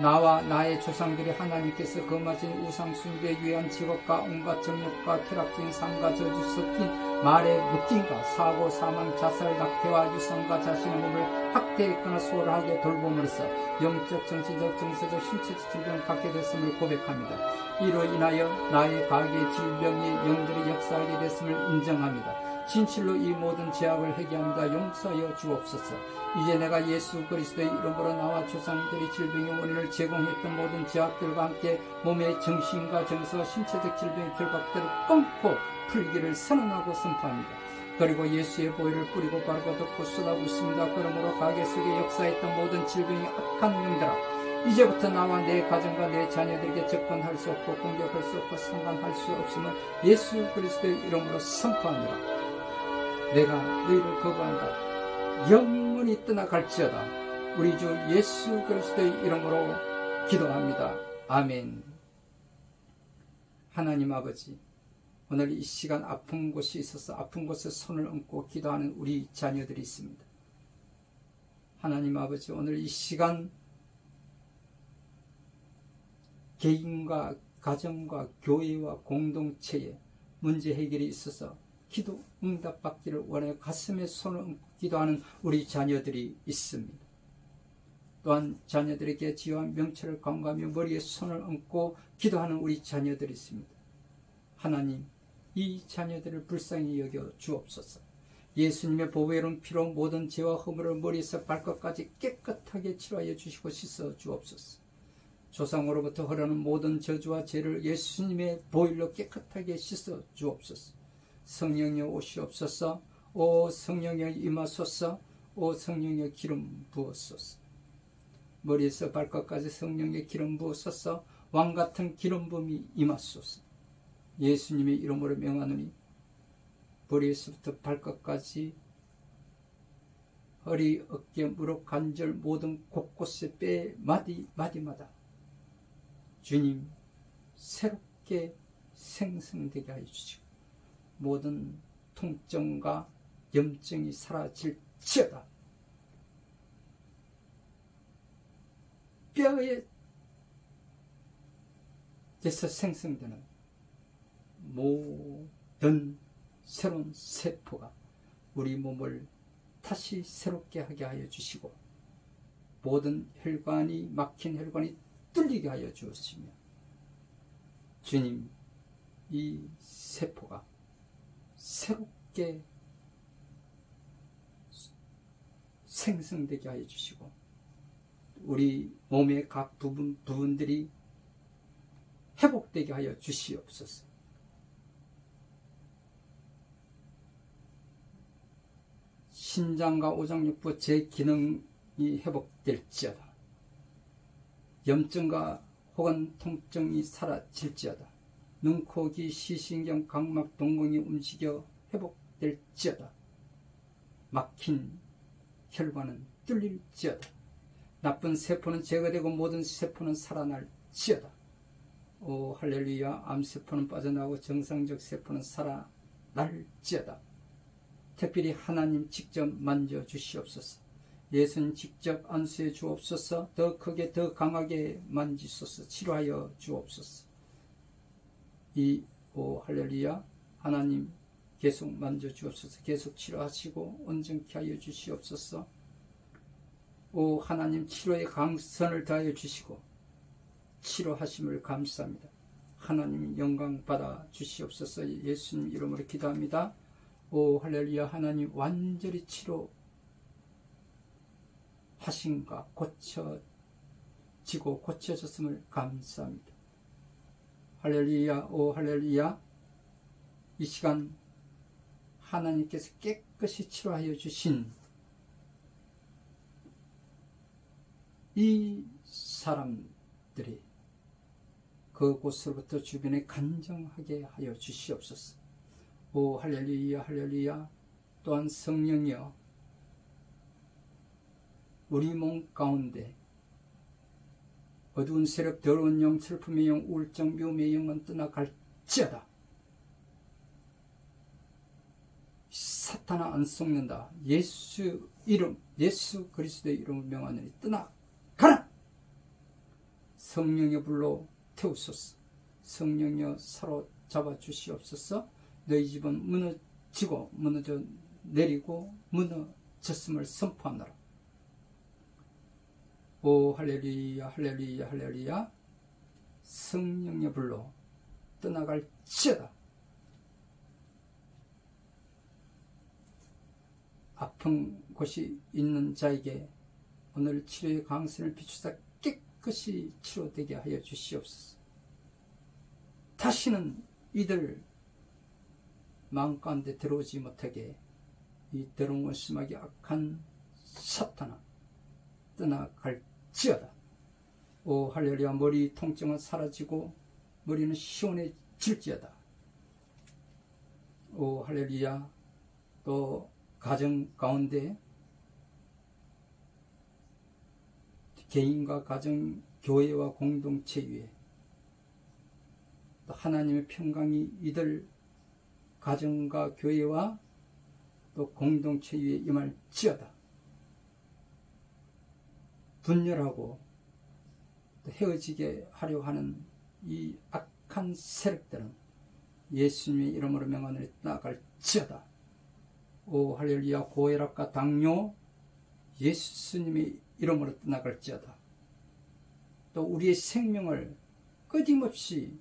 나와 나의 조상들이 하나님께서 거머쥔 우상 숭배에 위한 직업과 온갖 정욕과 쾌락적인 삶과 저주 섞인 말의 묶임과 사고, 사망, 자살, 낙태와 유산과 자신의 몸을 학대했거나 소홀하게 돌봄으로써 영적, 정신적, 정서적, 신체적 질병을 갖게 됐음을 고백합니다. 이로 인하여 나의 가게의 질병이 영들이 역사하게 됐음을 인정합니다. 진실로 이 모든 죄악을 회개합니다. 용서하여 주옵소서. 이제 내가 예수 그리스도의 이름으로 나와 조상들이 질병의 원인을 제공했던 모든 죄악들과 함께 몸의 정신과 정서, 신체적 질병의 결박들을 끊고 풀기를 선언하고 선포합니다. 그리고 예수의 보혈을 뿌리고 바르고 덮고 쏟아붓습니다. 그러므로 가게 속에 역사했던 모든 질병의 악한 영들아, 이제부터 나와 내 가정과 내 자녀들에게 접근할 수 없고 공격할 수 없고 상관할 수 없음을 예수 그리스도의 이름으로 선포합니다. 내가 너희를 거부한다. 영원히 떠나갈지어다. 우리 주 예수 그리스도의 이름으로 기도합니다. 아멘. 하나님 아버지, 오늘 이 시간 아픈 곳이 있어서 아픈 곳에 손을 얹고 기도하는 우리 자녀들이 있습니다. 하나님 아버지, 오늘 이 시간 개인과 가정과 교회와 공동체에 문제 해결이 있어서 기도 응답받기를 원하여 가슴에 손을 얹고 기도하는 우리 자녀들이 있습니다. 또한 자녀들에게 지와 명철을 강구하며 머리에 손을 얹고 기도하는 우리 자녀들이 있습니다. 하나님, 이 자녀들을 불쌍히 여겨 주옵소서. 예수님의 보배로운 피로 모든 죄와 허물을 머리에서 발끝까지 깨끗하게 치료하여 주시고 씻어 주옵소서. 조상으로부터 흐르는 모든 저주와 죄를 예수님의 보혈로 깨끗하게 씻어 주옵소서. 성령여 오시옵소서. 오 성령여 임하소서. 오 성령여 기름 부었소서. 머리에서 발끝까지 성령의 기름 부었소서. 왕같은 기름 부음이 임하소서. 예수님의 이름으로 명하노니 머리에서부터 발끝까지 허리, 어깨, 무릎, 관절 모든 곳곳에 뼈 마디마다 주님 새롭게 생성되게 하여 주시고 모든 통증과 염증이 사라질지어다. 뼈에 에서 생성되는 모든 새로운 세포가 우리 몸을 다시 새롭게 하게 하여 주시고 모든 혈관이 막힌 혈관이 뚫리게 하여 주시며 주님, 이 세포가 새롭게 생성되게 하여 주시고 우리 몸의 각 부분들이 회복되게 하여 주시옵소서. 신장과 오장육부 제 기능이 회복될지어다. 염증과 혹은 통증이 사라질지어다. 눈, 코, 귀, 시신경, 각막, 동공이 움직여 회복될지어다. 막힌 혈관은 뚫릴지어다. 나쁜 세포는 제거되고 모든 세포는 살아날지어다. 오 할렐루야. 암세포는 빠져나오고 정상적 세포는 살아날지어다. 특별히 하나님 직접 만져주시옵소서. 예수님 직접 안수해 주옵소서. 더 크게 더 강하게 만지소서. 치료하여 주옵소서. 오 할렐루야. 하나님 계속 만져주옵소서. 계속 치료하시고 온전케 하여 주시옵소서. 오 하나님 치료의 강선을 다하여 주시고 치료하심을 감사합니다. 하나님 영광 받아 주시옵소서. 예수님 이름으로 기도합니다. 오 할렐루야. 하나님 완전히 치료하심과 고쳐지고 고쳐졌음을 감사합니다. 할렐루야. 오 할렐루야. 이 시간 하나님께서 깨끗이 치료하여 주신 이 사람들이 그곳으로부터 주변에 간정하게 하여 주시옵소서. 오 할렐루야. 할렐루야. 또한 성령이여 우리 몸 가운데 어두운 세력, 더러운 영, 슬픔의 영, 우울증, 묘의 영은 떠나갈지어다. 사탄아 안 속는다. 예수 이름, 예수 그리스도의 이름을 명하노니 떠나가라. 성령의 불로 태우소서. 성령여 사로잡아 주시옵소서. 너희 집은 무너지고 무너져 내리고 무너졌음을 선포하노라. 오 할렐루야. 할렐루야. 할렐루야. 성령의 불로 떠나갈지어다. 아픈 곳이 있는 자에게 오늘 치료의 강선을 비추사 깨끗이 치료되게 하여 주시옵소서. 다시는 이들 마음 가운데 들어오지 못하게 이 더러운 심하게 악한 사탄아 떠나갈지어다. 오 할렐루야. 머리 통증은 사라지고 머리는 시원해질지어다. 오 할렐루야. 또 가정 가운데 개인과 가정, 교회와 공동체 위에 또 하나님의 평강이 이들 가정과 교회와 또 공동체 위에 임할지어다. 분열하고 또 헤어지게 하려 하는 이 악한 세력들은 예수님의 이름으로 명하노니 떠나갈지어다. 오 할렐루야. 고혈압과 당뇨 예수님의 이름으로 떠나갈지어다. 또 우리의 생명을 끊임없이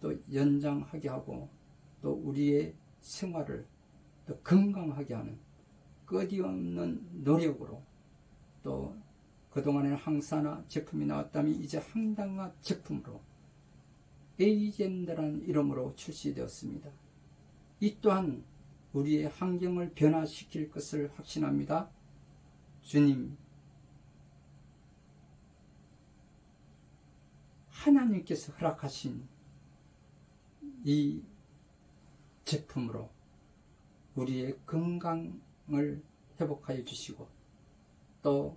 또 연장하게 하고 또 우리의 생활을 또 건강하게 하는 끊임없는 노력으로 또 그동안에는 항산화 제품이 나왔다면 이제 항당화 제품으로 에이젠드라는 이름으로 출시되었습니다. 이 또한 우리의 환경을 변화시킬 것을 확신합니다. 주님, 하나님께서 허락하신 이 제품으로 우리의 건강을 회복하여 주시고 또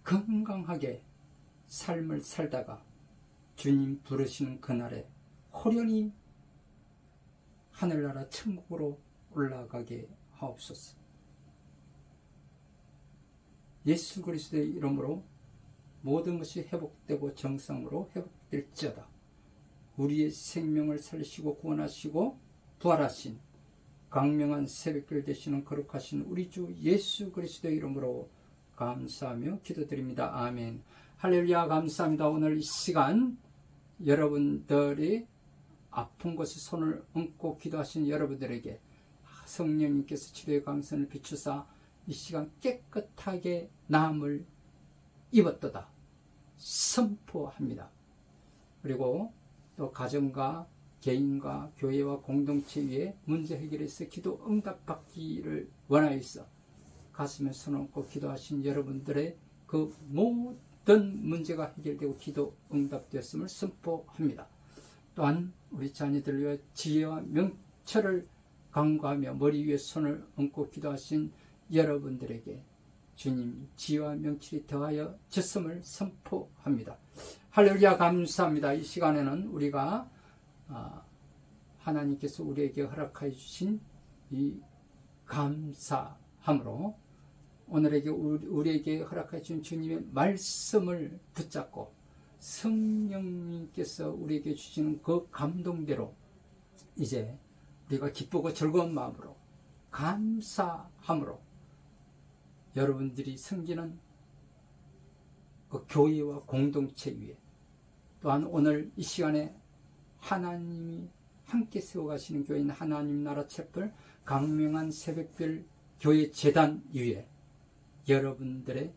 건강하게 삶을 살다가 주님 부르시는 그날에 호련히 하늘나라 천국으로 올라가게 하옵소서. 예수 그리스도의 이름으로 모든 것이 회복되고 정상으로 회복될지어다. 우리의 생명을 살리시고 구원하시고 부활하신 광명한 새벽별 되시는 거룩하신 우리 주 예수 그리스도의 이름으로 감사하며 기도드립니다. 아멘. 할렐루야. 감사합니다. 오늘 이 시간 여러분들이 아픈 곳에 손을 얹고 기도하신 여러분들에게 성령님께서 치료의 강선을 비추사 이 시간 깨끗하게 나음을 입었도다 선포합니다. 그리고 또 가정과 개인과 교회와 공동체 위에 문제 해결에서 기도 응답받기를 원하여서 가슴에 손 얹고 기도하신 여러분들의 그 모든 문제가 해결되고 기도 응답되었음을 선포합니다. 또한 우리 자녀들 위해 지혜와 명철을 강구하며 머리 위에 손을 얹고 기도하신 여러분들에게 주님 지혜와 명철이 더하여 졌음을 선포합니다. 할렐루야, 감사합니다. 이 시간에는 우리가 하나님께서 우리에게 허락하여 주신 이 감사함으로 오늘에게 우리에게 허락하여 주신 주님의 말씀을 붙잡고 성령님께서 우리에게 주시는 그 감동대로 이제 우리가 기쁘고 즐거운 마음으로 감사함으로 여러분들이 섬기는 그 교회와 공동체 위에 또한 오늘 이 시간에 하나님이 함께 세워가시는 교회인 하나님 나라 촛불 강명한 새벽별 교회 재단 위에 여러분들의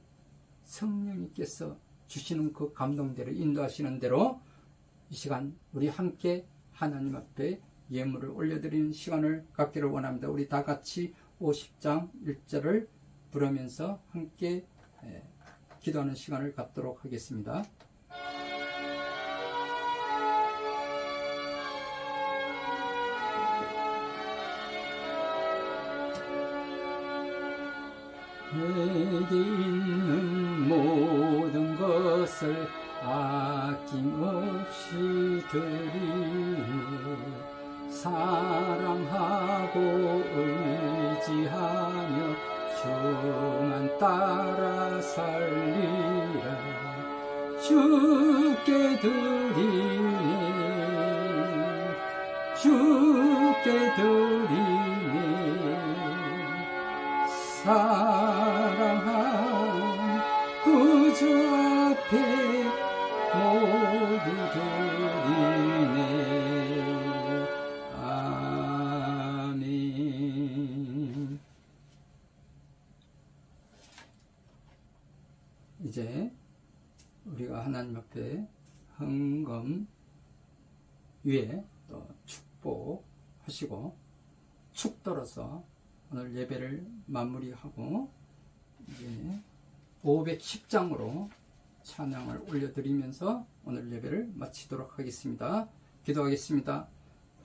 성령님께서 주시는 그 감동대로 인도하시는 대로 이 시간 우리 함께 하나님 앞에 예물을 올려드리는 시간을 갖기를 원합니다. 우리 다 같이 50장 1절을 부르면서 함께 기도하는 시간을 갖도록 하겠습니다. 내게 있는 모든 것을 아낌없이 드리네 사랑하고 의지하며 주만 따라 살리라 주께 드리네 주께 드리네 사랑한 구주 앞에 모두 드리네 아멘. 이제 우리가 하나님 앞에 헌금 위에 또 축복하시고 축도로서 오늘 예배를 마무리하고 이제 510장으로 찬양을 올려드리면서 오늘 예배를 마치도록 하겠습니다. 기도하겠습니다.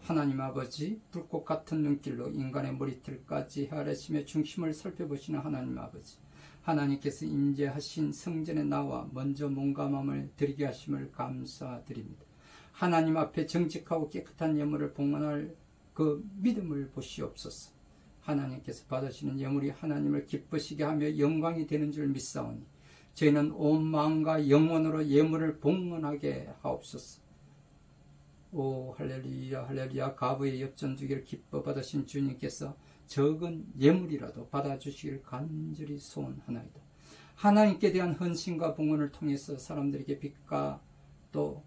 하나님 아버지, 불꽃 같은 눈길로 인간의 머리털까지 헤아리시며 중심을 살펴보시는 하나님 아버지, 하나님께서 임재하신 성전에 나와 먼저 몸과 마음을 드리게 하심을 감사드립니다. 하나님 앞에 정직하고 깨끗한 예물을 봉헌할 그 믿음을 보시옵소서. 하나님께서 받으시는 예물이 하나님을 기쁘시게 하며 영광이 되는 줄 믿사오니 저희는 온 마음과 영혼으로 예물을 봉헌하게 하옵소서. 오 할렐루야 할렐루야. 가부의 엽전두개를 기뻐 받으신 주님께서 적은 예물이라도 받아주시기를 간절히 소원하나이다. 하나님께 대한 헌신과 봉헌을 통해서 사람들에게 빛과 또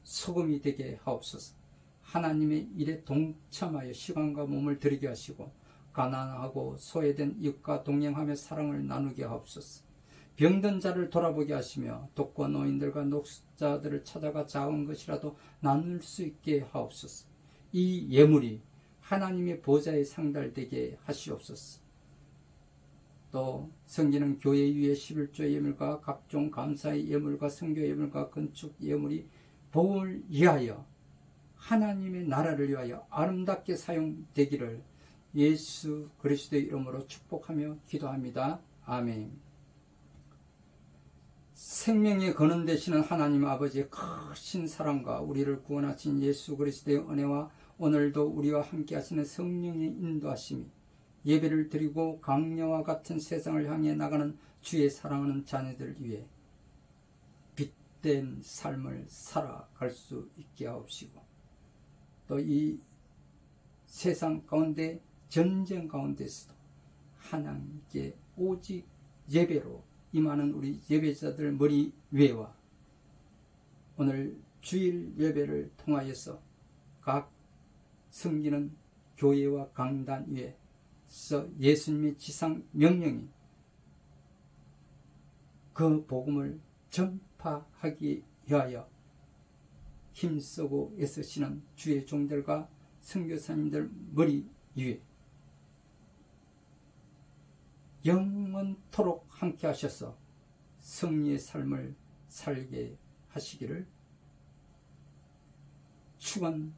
소금이 되게 하옵소서. 하나님의 일에 동참하여 시간과 몸을 드리게 하시고 가난하고 소외된 이웃과 동행하며 사랑을 나누게 하옵소서. 병든 자를 돌아보게 하시며 독거 노인들과 녹수자들을 찾아가 작은 것이라도 나눌 수 있게 하옵소서. 이 예물이 하나님의 보좌에 상달되게 하시옵소서. 또 섬기는 교회 위에 11조 예물과 각종 감사의 예물과 선교 예물과 건축 예물이 복을 위하여 하나님의 나라를 위하여 아름답게 사용되기를 예수 그리스도의 이름으로 축복하며 기도합니다. 아멘. 생명의 근원 되시는 하나님 아버지의 크신 사랑과 우리를 구원하신 예수 그리스도의 은혜와 오늘도 우리와 함께 하시는 성령의 인도하심이 예배를 드리고 강야와 같은 세상을 향해 나가는 주의 사랑하는 자녀들 위해 빛된 삶을 살아갈 수 있게 하옵시고 또 이 세상 가운데 전쟁 가운데서도 하나님께 오직 예배로 임하는 우리 예배자들 머리 위에와 오늘 주일 예배를 통하여서 각 섬기는 교회와 강단 위에서 예수님의 지상 명령이 그 복음을 전파하기 위하여 힘쓰고 애쓰시는 주의 종들과 선교사님들 머리 위에 영원토록 함께 하셔서 승리의 삶을 살게 하시기를 축원합니다.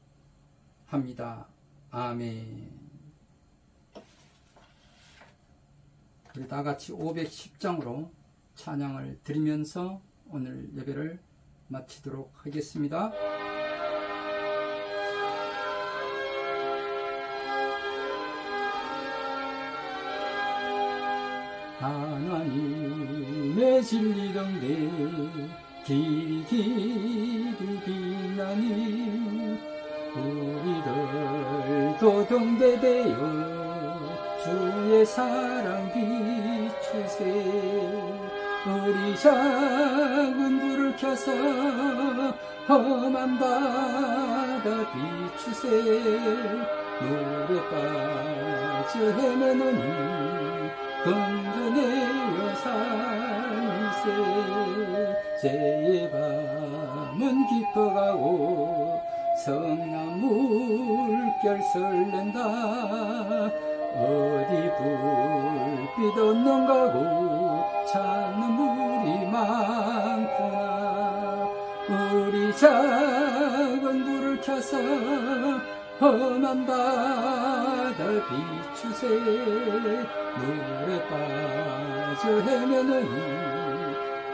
아멘. 우리 다같이 510장으로 찬양을 드리면서 오늘 예배를 마치도록 하겠습니다. 하나님의 진리 등대 길이 빛나니 우리들도 등대되어 주의 사랑 비추세. 우리 작은 불을 켜서 험한 바다 비추세. 물에 빠져 헤매노니 건져내어 살세. 새의 밤은 깊어가고 성난 물결 설렌다. 어디 불빛 없는 가고 찾는 물이 많구나. 우리 작은 불을 켜서 험한 바다 비추세. 물에 빠져 헤매느니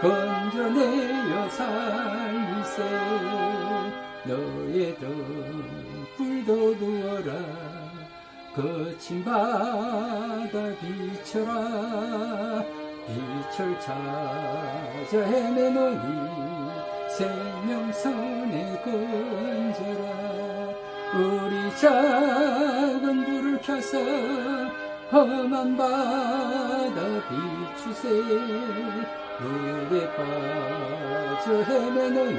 건져내어 살리세. 너의 등불도 두어라. 거친 바다 비춰라. 빛을 찾아 헤매노니 생명선에 건져라. 우리 작은 불을 켜서 험한 바다 비추세. 물에 빠져 헤매노니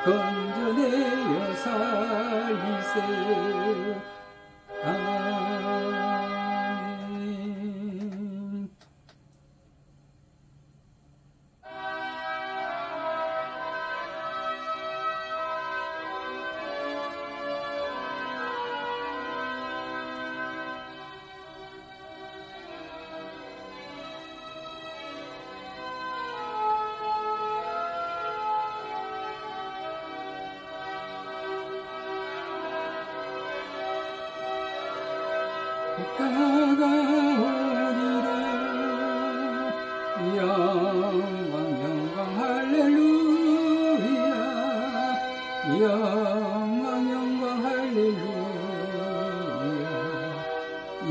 건져내어 살리세. 아멘. 다가오리라. 영광 영광 할렐루야. 영광 영광 할렐루야.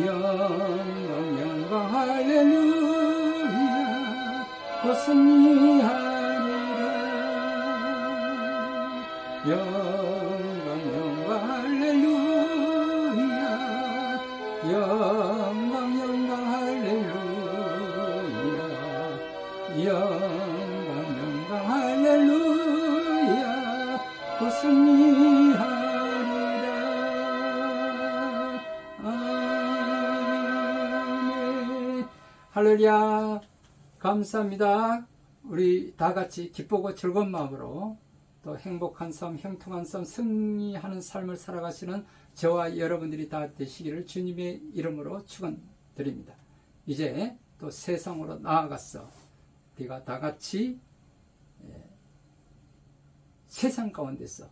영광 영광 할렐루야. 곧 승리하리라. 영광 영광 할렐루야. 영광 영광 할렐루야. 영광 영광 할렐루야. 곧 승리하리라. 아멘. 할렐루야. 감사합니다. 우리 다같이 기쁘고 즐거운 마음으로 또 행복한 삶, 형통한 삶, 승리하는 삶을 살아가시는 저와 여러분들이 다 되시기를 주님의 이름으로 축원드립니다. 이제 또 세상으로 나아가서 우리가 다 같이 세상 가운데서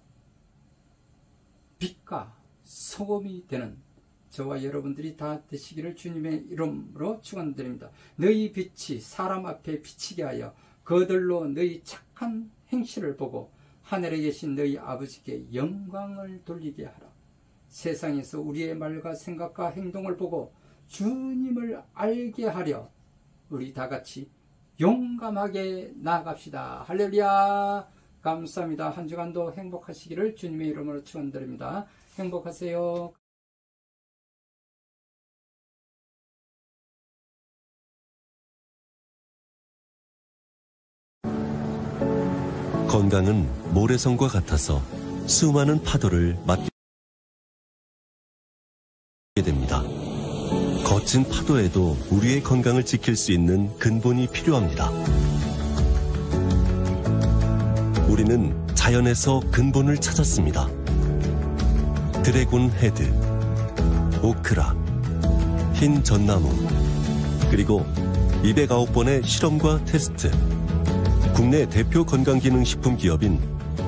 빛과 소금이 되는 저와 여러분들이 다 되시기를 주님의 이름으로 축원드립니다. 너희 빛이 사람 앞에 비치게 하여 그들로 너희 착한 행실을 보고 하늘에 계신 너희 아버지께 영광을 돌리게 하라. 세상에서 우리의 말과 생각과 행동을 보고 주님을 알게 하려 우리 다 같이 용감하게 나아갑시다. 할렐루야. 감사합니다. 한 주간도 행복하시기를 주님의 이름으로 축원드립니다. 행복하세요. 건강은 모래성과 같아서 수많은 파도를 맞게 됩니다. 거친 파도에도 우리의 건강을 지킬 수 있는 근본이 필요합니다. 우리는 자연에서 근본을 찾았습니다. 드래곤 헤드, 오크라, 흰 전나무, 그리고 209번의 실험과 테스트. 국내 대표 건강기능식품 기업인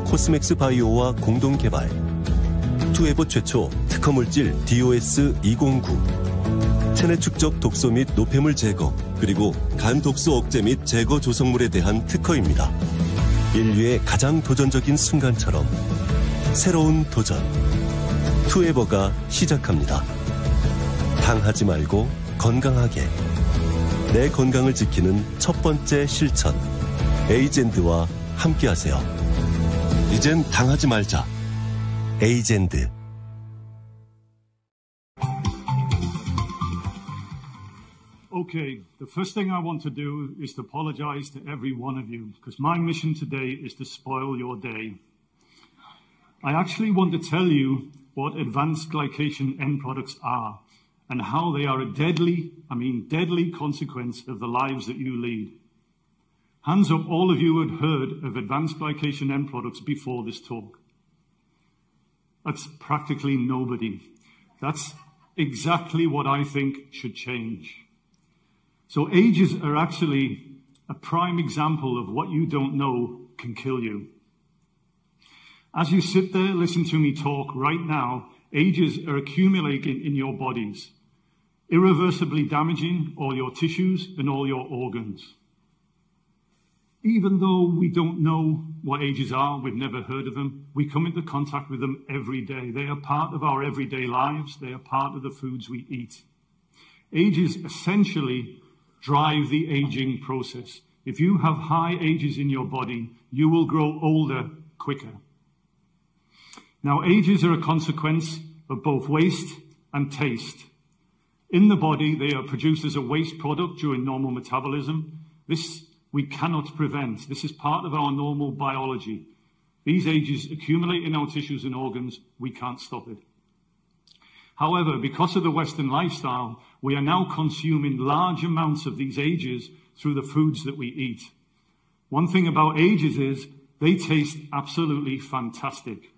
코스맥스 바이오와 공동 개발. 투에버 최초 특허물질 DOS209. 체내 축적 독소 및 노폐물 제거, 그리고 간 독소 억제 및 제거 조성물에 대한 특허입니다. 인류의 가장 도전적인 순간처럼 새로운 도전. 투에버가 시작합니다. 당하지 말고 건강하게. 내 건강을 지키는 첫 번째 실천. 에이젠드와 함께하세요. 이젠 당하지 말자. 에이젠드. Okay, the first thing I want to do is to apologize to every one of you, because my mission today is to spoil your day. I actually want to tell you what advanced glycation end products are and how they are a deadly consequence of the lives that you lead. Hands up all of you who had heard of advanced glycation end products before this talk. That's practically nobody. That's exactly what I think should change. So ages are actually a prime example of what you don't know can kill you. As you sit there, listen to me talk right now, ages are accumulating in your bodies, irreversibly damaging all your tissues and all your organs. Even though we don't know what ages are, we've never heard of them, we come into contact with them every day. They are part of our everyday lives. They are part of the foods we eat. Ages essentially drive the aging process. If you have high ages in your body, you will grow older quicker. Now, ages are a consequence of both waste and taste. In the body, they are produced as a waste product during normal metabolism. This we cannot prevent. This is part of our normal biology. These ages accumulate in our tissues and organs. We can't stop it. However, because of the Western lifestyle, we are now consuming large amounts of these ages through the foods that we eat. One thing about ages is they taste absolutely fantastic.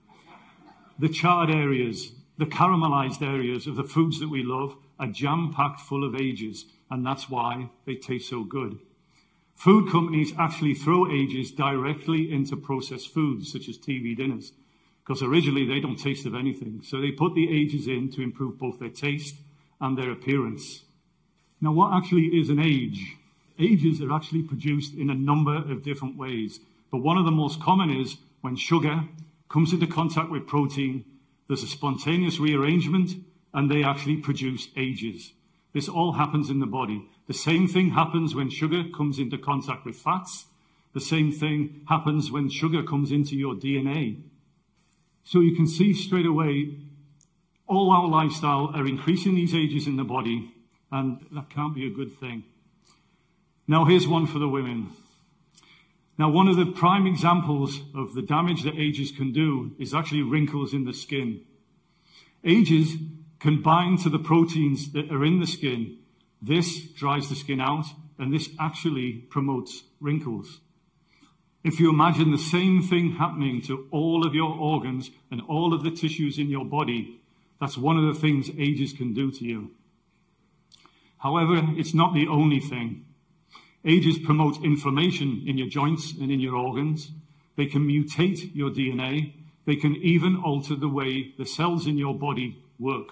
The charred areas, the caramelized areas of the foods that we love are jam-packed full of ages, and that's why they taste so good. Food companies actually throw ages directly into processed foods, such as TV dinners, because originally they don't taste of anything. So they put the ages in to improve both their taste and their appearance. Now, what actually is an age? Ages are actually produced in a number of different ways, but one of the most common is when sugar comes into contact with protein, there's a spontaneous rearrangement, and they actually produce ages. This all happens in the body. The same thing happens when sugar comes into contact with fats. The same thing happens when sugar comes into your DNA. So you can see straight away, all our lifestyle are increasing these ages in the body, and that can't be a good thing. Now here's one for the women. Now one of the prime examples of the damage that ages can do is actually wrinkles in the skin. Ages can bind to the proteins that are in the skin. This dries the skin out, and this actually promotes wrinkles. If you imagine the same thing happening to all of your organs and all of the tissues in your body, that's one of the things ages can do to you. However, it's not the only thing. Ages promote inflammation in your joints and in your organs. They can mutate your DNA. They can even alter the way the cells in your body work.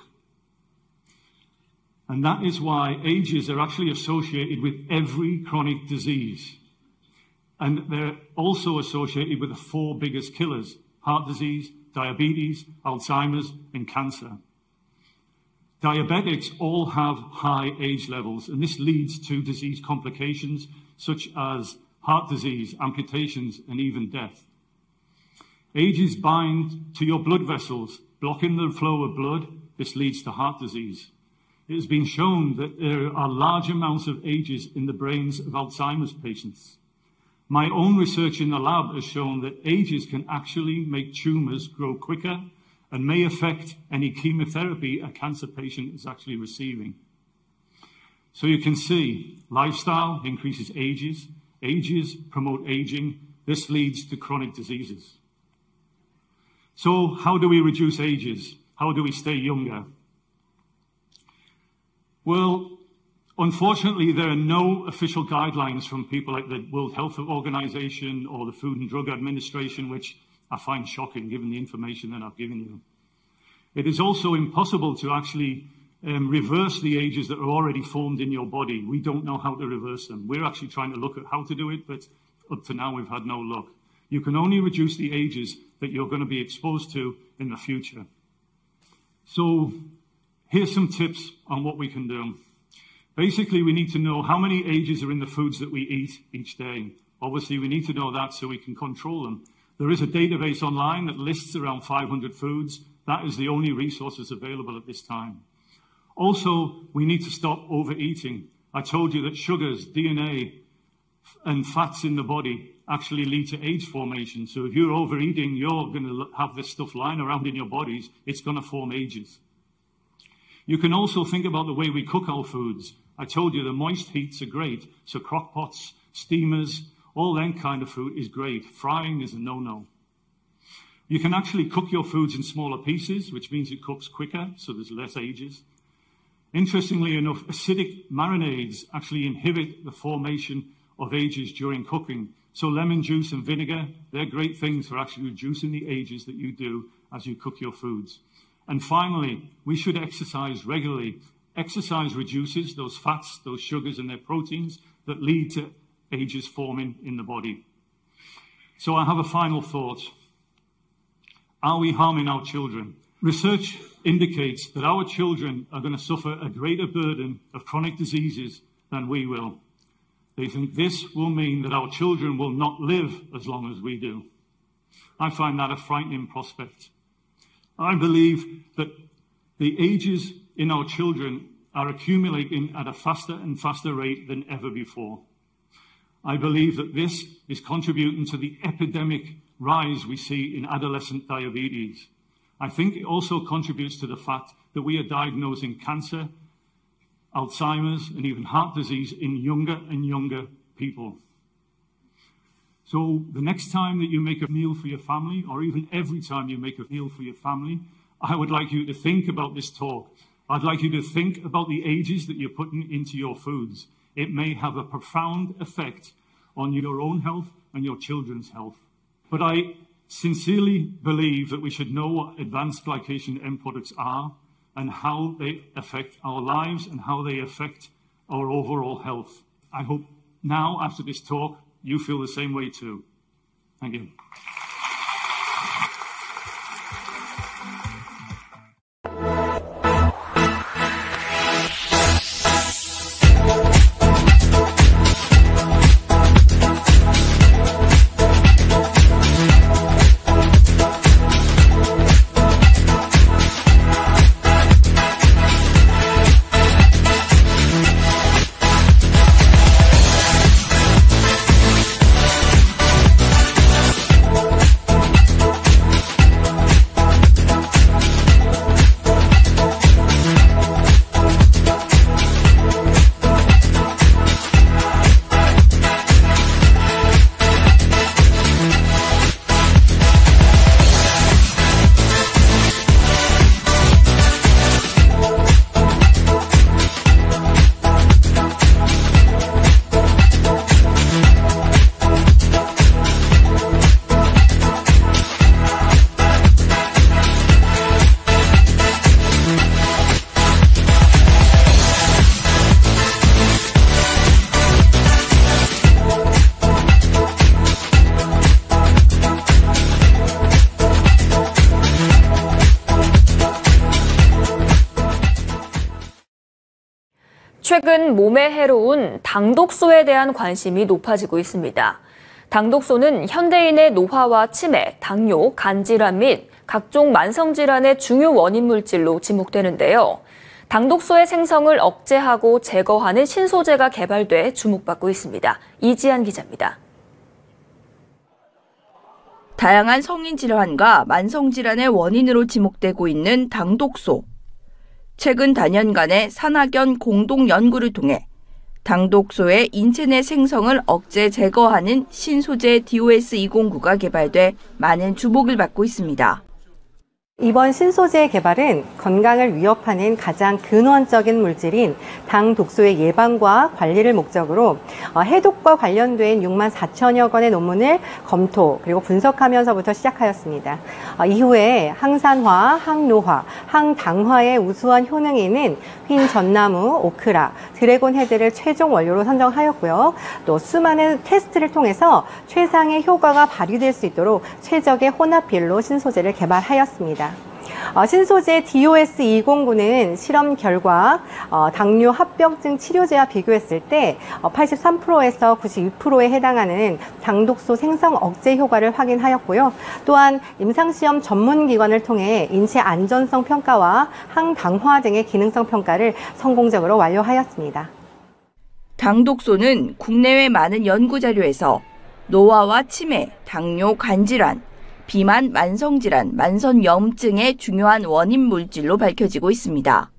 And that is why ages are actually associated with every chronic disease. And they're also associated with the 4 biggest killers: heart disease, diabetes, Alzheimer's, and cancer. Diabetics all have high age levels, and this leads to disease complications such as heart disease, amputations, and even death. Ages bind to your blood vessels, blocking the flow of blood. This leads to heart disease. It has been shown that there are large amounts of ages in the brains of Alzheimer's patients. My own research in the lab has shown that ages can actually make tumors grow quicker and may affect any chemotherapy a cancer patient is actually receiving. So you can see, lifestyle increases ages, ages promote aging. This leads to chronic diseases. So how do we reduce ages? How do we stay younger? Well, unfortunately, there are no official guidelines from people like the World Health Organization or the Food and Drug Administration, which I find shocking given the information that I've given you. It is also impossible to actually reverse the ages that are already formed in your body. We don't know how to reverse them. We're actually trying to look at how to do it, but up to now we've had no luck. You can only reduce the ages that you're going to be exposed to in the future. So here's some tips on what we can do. Basically, we need to know how many ages are in the foods that we eat each day. Obviously, we need to know that so we can control them. There is a database online that lists around 500 foods. That is the only resources available at this time. Also, we need to stop overeating. I told you that sugars, DNA, and fats in the body actually lead to age formation. So if you're overeating, you're going to have this stuff lying around in your bodies. It's going to form ages. You can also think about the way we cook our foods. I told you the moist heats are great. So crock pots, steamers, all that kind of food is great. Frying is a no-no. You can actually cook your foods in smaller pieces, which means it cooks quicker, so there's less ages. Interestingly enough, acidic marinades actually inhibit the formation of ages during cooking. So lemon juice and vinegar, they're great things for actually reducing the ages that you do as you cook your foods. And finally, we should exercise regularly. Exercise reduces those fats, those sugars, and their proteins that lead to ages forming in the body. So I have a final thought. Are we harming our children? Research indicates that our children are going to suffer a greater burden of chronic diseases than we will. They think this will mean that our children will not live as long as we do. I find that a frightening prospect. I believe that the ages in our children are accumulating at a faster and faster rate than ever before. I believe that this is contributing to the epidemic rise we see in adolescent diabetes. I think it also contributes to the fact that we are diagnosing cancer, Alzheimer's, and even heart disease in younger and younger people. So the next time that you make a meal for your family, or even every time you make a meal for your family, I would like you to think about this talk. I'd like you to think about the ages that you're putting into your foods. It may have a profound effect on your own health and your children's health. But I sincerely believe that we should know what advanced glycation end products are and how they affect our lives and how they affect our overall health. I hope now, after this talk, you feel the same way too. Thank you. 최근 몸에 해로운 당독소에 대한 관심이 높아지고 있습니다. 당독소는 현대인의 노화와 치매, 당뇨, 간질환 및 각종 만성질환의 중요 원인 물질로 지목되는데요. 당독소의 생성을 억제하고 제거하는 신소재가 개발돼 주목받고 있습니다. 이지한 기자입니다. 다양한 성인 질환과 만성 질환의 원인으로 지목되고 있는 당독소. 최근 단연간의 산학연 공동 연구를 통해 당독소의 인체 내 생성을 억제 제거하는 신소재 DOS209가 개발돼 많은 주목을 받고 있습니다. 이번 신소재 개발은 건강을 위협하는 가장 근원적인 물질인 당 독소의 예방과 관리를 목적으로 해독과 관련된 6만 4천여 건의 논문을 검토 그리고 분석하면서부터 시작하였습니다. 이후에 항산화, 항노화, 항당화의 우수한 효능이 있는 흰 전나무, 오크라, 드래곤 헤드를 최종 원료로 선정하였고요. 또 수많은 테스트를 통해서 최상의 효과가 발휘될 수 있도록 최적의 혼합비율로 신소재를 개발하였습니다. 신소재 DOS209는 실험 결과 당뇨 합병증 치료제와 비교했을 때 83%에서 92%에 해당하는 당독소 생성 억제 효과를 확인하였고요. 또한 임상시험 전문기관을 통해 인체 안전성 평가와 항당화 등의 기능성 평가를 성공적으로 완료하였습니다. 당독소는 국내외 많은 연구자료에서 노화와 치매, 당뇨, 간질환, 비만, 만성질환, 만성염증의 중요한 원인 물질로 밝혀지고 있습니다.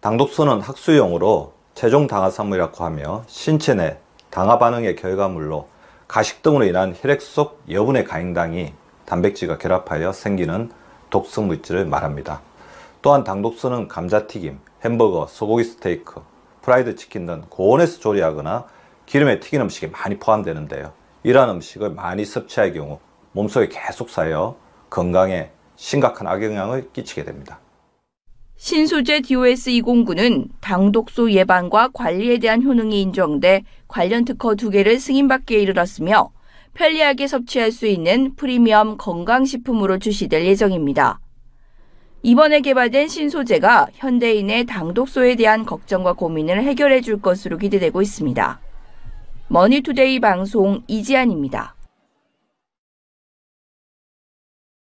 당독소는 학술용어로 최종 당화산물이라고 하며 신체 내 당화 반응의 결과물로 가식 등으로 인한 혈액 속 여분의 가행당이 단백질과 결합하여 생기는 독성 물질을 말합니다. 또한 당독소는 감자튀김, 햄버거, 소고기 스테이크, 프라이드 치킨 등 고온에서 조리하거나 기름에 튀긴 음식에 많이 포함되는데요. 이러한 음식을 많이 섭취할 경우 몸속에 계속 쌓여 건강에 심각한 악영향을 끼치게 됩니다. 신소재 DOS209는 당독소 예방과 관리에 대한 효능이 인정돼 관련 특허 2개를 승인받기에 이르렀으며 편리하게 섭취할 수 있는 프리미엄 건강식품으로 출시될 예정입니다. 이번에 개발된 신소재가 현대인의 당독소에 대한 걱정과 고민을 해결해 줄 것으로 기대되고 있습니다. 머니투데이 방송 이지안입니다.